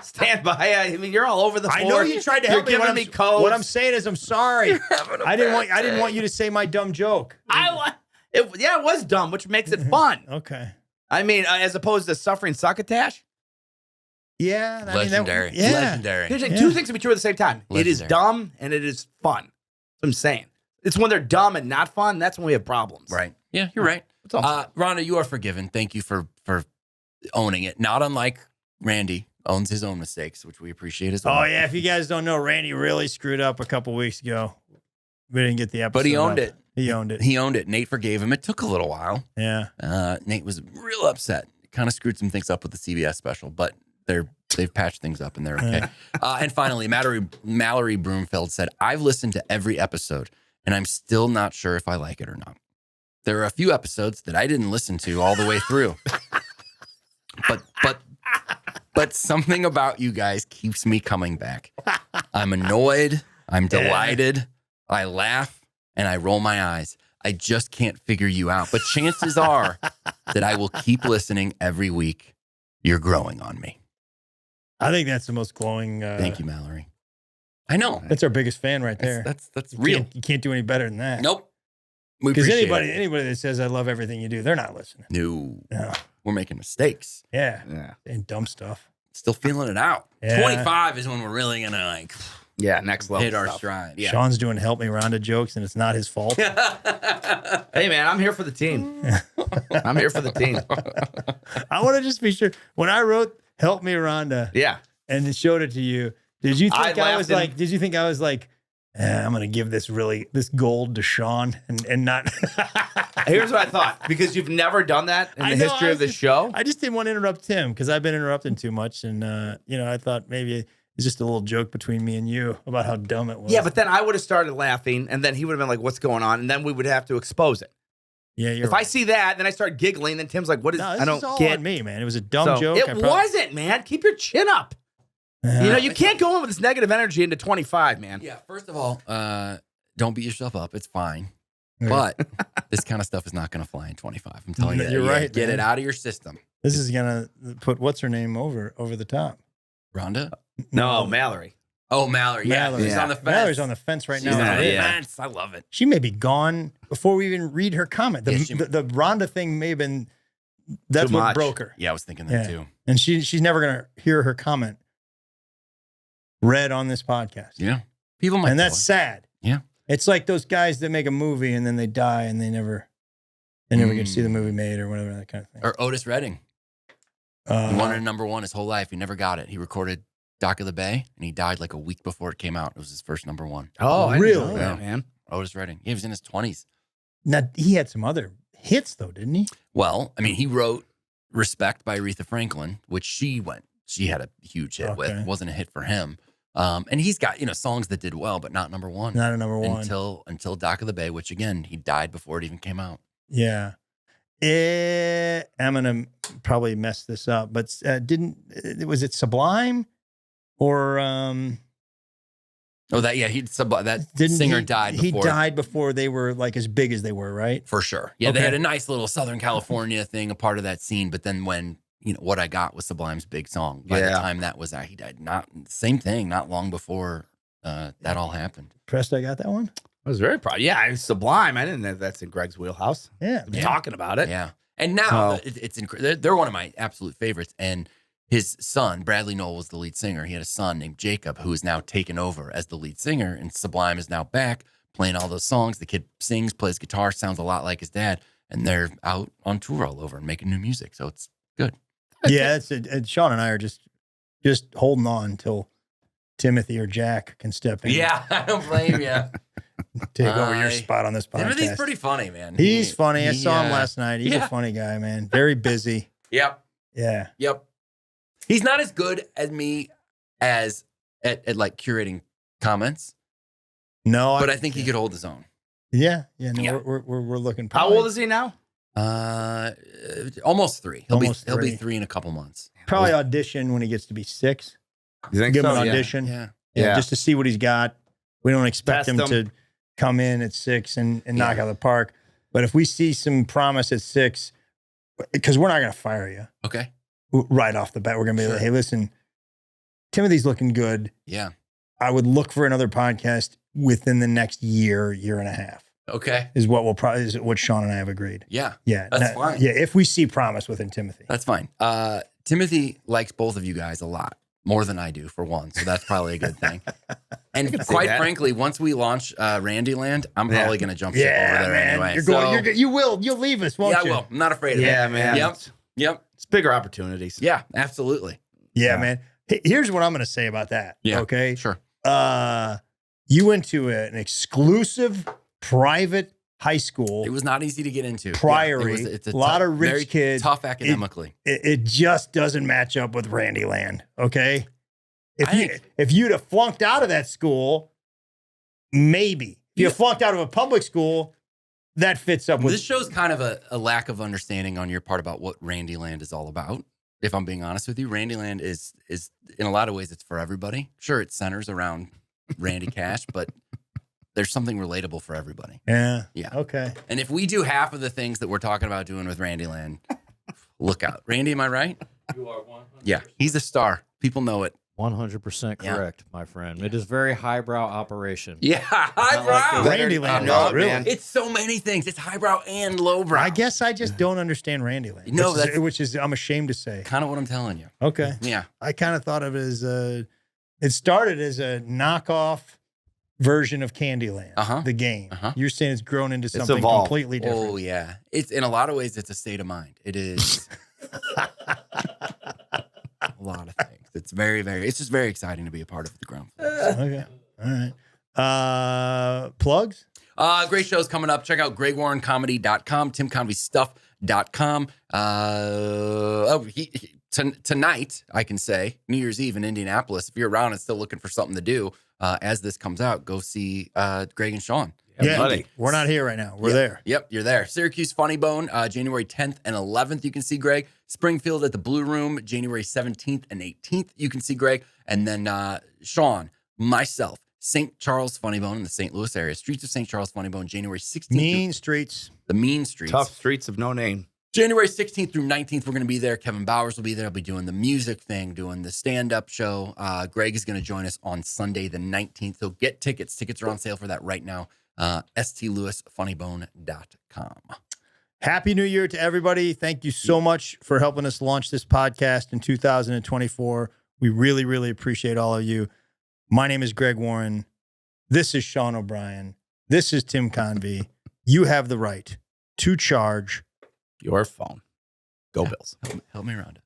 stand by. I mean, you're all over the floor. I know you tried to help me. You're What giving I'm, me codes. what I'm saying is I'm sorry. I didn't want you to say my dumb joke. It was dumb, which makes it fun. Okay. I mean, as opposed to suffering succotash. Yeah. I mean, Legendary. yeah. Legendary. There's like Yeah. two things to be true at the same time. It is Legendary. dumb and it is fun. That's what I'm saying. It's when they're dumb and not fun. That's when we have problems. Right. Yeah, you're right. That's all. Rhonda, you are forgiven. Thank you for owning it. Not unlike Randy owns his own mistakes, which we appreciate as well. Oh yeah. If you guys don't know, Randy really screwed up a couple weeks ago. We didn't get the episode. But he owned up. it. He owned it. He owned it. Nate forgave him. It took a little while. Yeah. Nate was real upset. Kind of screwed some things up with the CBS special, but they've patched things up and they're okay. And finally, Mallory Broomfield said, I've listened to every episode and I'm still not sure if I like it or not. There are a few episodes that I didn't listen to all the way through. But something about you guys keeps me coming back. I'm annoyed. I'm delighted. I laugh and I roll my eyes. I just can't figure you out. But chances are that I will keep listening every week. You're growing on me. I think that's the most glowing. Thank you, Mallory. I know. That's our biggest fan right there. That's real. You can't do any better than that. Nope. Because anybody that says I love everything you do, they're not listening. No. We're making mistakes. Yeah. And dumb stuff. Still feeling it out. Yeah. 25 is when we're really going to next level hit our stuff. stride. Yeah. Sean's doing help me Rhonda jokes and it's not his fault. Hey, man, I'm here for the team. I'm here for the team. I want to just be sure. When I wrote help me Rhonda and showed it to you, did you think I was like, I'm going to give this gold to Sean and not. Here's what I thought, because you've never done that in the history of the show. I just didn't want to interrupt Tim because I've been interrupting too much. And, I thought maybe it's just a little joke between me and you about how dumb it was. Yeah, but then I would have started laughing and then he would have been like, what's going on? And then we would have to expose it. Yeah, if I see that, then I start giggling. Then Tim's like, what is, I don't get on me, man. It was a dumb joke. It wasn't, man. Keep your chin up. You can't go in with this negative energy into 25, man. Yeah, first of all, don't beat yourself up. It's fine. But this kind of stuff is not going to fly in 25. I'm telling you that. You're right. Get it out of your system. This is going to put what's her name over the top. Rhonda? No, Mallory. Oh, Mallory. Yeah. She's on the fence. Mallory's on the fence right now. She's on the fence. I love it. She may be gone before we even read her comment. The Rhonda thing may have been, that's what broke her. Yeah, I was thinking that too. And she's never going to hear her comment read on this podcast. Yeah. People might. And that's sad. Yeah. It's like those guys that make a movie and then they die and they never get to see the movie made or whatever, that kind of thing. Or Otis Redding. He wanted #1 his whole life. He never got it. He recorded Dock of the Bay and he died like a week before it came out. It was his first #1. Oh, really? Yeah, man. Otis Redding. He was in his 20s. Now, he had some other hits though, didn't he? Well, I mean, he wrote Respect by Aretha Franklin, which she had a huge hit with. It wasn't a hit for him. And he's got, songs that did well, but not #1. Not a #1. Until Dock of the Bay, which again, he died before it even came out. Yeah. I'm going to probably mess this up, but was it Sublime or, singer died before. He died before they were like as big as they were, right? For sure. Yeah. They had a nice little Southern California thing, a part of that scene. But then when, What I Got was Sublime's big song. By the time that was out, he died. Same thing, not long before that all happened. Pressed, I got that one? I was very proud. Yeah, it's Sublime. I didn't know that's in Greg's wheelhouse. Yeah. Talking about it. Yeah. And now it's incredible. They're one of my absolute favorites. And his son, Bradley Noel, was the lead singer. He had a son named Jacob who is now taken over as the lead singer. And Sublime is now back playing all those songs. The kid sings, plays guitar, sounds a lot like his dad. And they're out on tour all over and making new music. So it's good. Yeah, and Sean and I are just holding on until Timothy or Jack can step in. Yeah, I don't blame you. Take over your spot on this podcast. Timothy's pretty funny, man. He's funny. I saw him last night. He's a funny guy, man. Very busy. Yep. Yeah. Yep. He's not as good as me at like curating comments. No, but I think he could hold his own. Yeah. Yeah. No, we're looking. How old is he now? Almost 3. He'll be 3 in a couple months. Probably audition when he gets to be 6. You think Give him so? an audition. Yeah. Just to see what he's got. We don't expect him to come in at 6 and knock out of the park. But if we see some promise at 6, because we're not going to fire you. Okay. Right off the bat, we're going to be like, hey, listen, Timothy's looking good. Yeah. I would look for another podcast within the next year and a half. Okay. Is what Sean and I have agreed. Yeah. Yeah. That's fine. Yeah. If we see promise within Timothy. That's fine. Timothy likes both of you guys a lot. More than I do, for one. So that's probably a good thing. And quite frankly, once we launch Randyland, I'm probably going to jump ship over there anyway. You'll leave us, won't you? Yeah, I will. I'm not afraid of it. Yeah, man. Yep. It's bigger opportunities. Yeah, absolutely. Yeah, man. Here's what I'm going to say about that. Yeah. Okay. Sure. You went to an exclusive private high school. It was not easy to get into. Priory. It's a lot of very rich kids. Tough academically. It just doesn't match up with Randyland. Okay. If you'd have flunked out of that school, maybe. If you flunked out of a public school, that fits up with. This shows kind of a lack of understanding on your part about what Randyland is all about. If I'm being honest with you, Randyland is in a lot of ways, it's for everybody. Sure, it centers around Randy Cash, but there's something relatable for everybody. Yeah. Yeah. Okay. And if we do half of the things that we're talking about doing with Randyland, look out. Randy, am I right? You are 100%. Yeah. He's a star. People know it. 100% correct, my friend. It is very highbrow operation. Yeah. Highbrow. Randyland. Really? Man. It's so many things. It's highbrow and lowbrow. I guess I just don't understand Randyland. No, which is I'm ashamed to say. kind of what I'm telling you. Okay. Yeah. I kind of thought of it as it started as a knockoff version of Candyland, the game. You're saying it's grown into something evolved. completely different. Oh, yeah. It's in a lot of ways, it's a state of mind. It is a lot of things. It's very, very, it's just very exciting to be a part of the ground floor. Okay. All right. Plugs? Great shows coming up. Check out GregWarrenComedy.com, TimConveyStuff.com. Tonight, I can say, New Year's Eve in Indianapolis, if you're around and still looking for something to do, as this comes out, go see Greg and Sean. Yeah, buddy. We're not here right now. We're there. Yep, you're there. Syracuse Funny Bone, January 10th and 11th, you can see Greg. Springfield at the Blue Room, January 17th and 18th, you can see Greg. And then Sean, myself, St. Charles Funny Bone in the St. Louis area. Streets of St. Charles Funny Bone, January 16th. Mean Streets. The Mean Streets. Tough streets of no name. January 16th through 19th, we're going to be there. Kevin Bowers will be there. I'll be doing the music thing, doing the stand-up show. Greg is going to join us on Sunday the 19th. So get tickets. Tickets are on sale for that right now. stlewisfunnybone.com. Happy New Year to everybody. Thank you so much for helping us launch this podcast in 2024. We really, really appreciate all of you. My name is Greg Warren. This is Sean O'Brien. This is Tim Convey. You have the right to charge Your phone. Go Bills. Help me around it.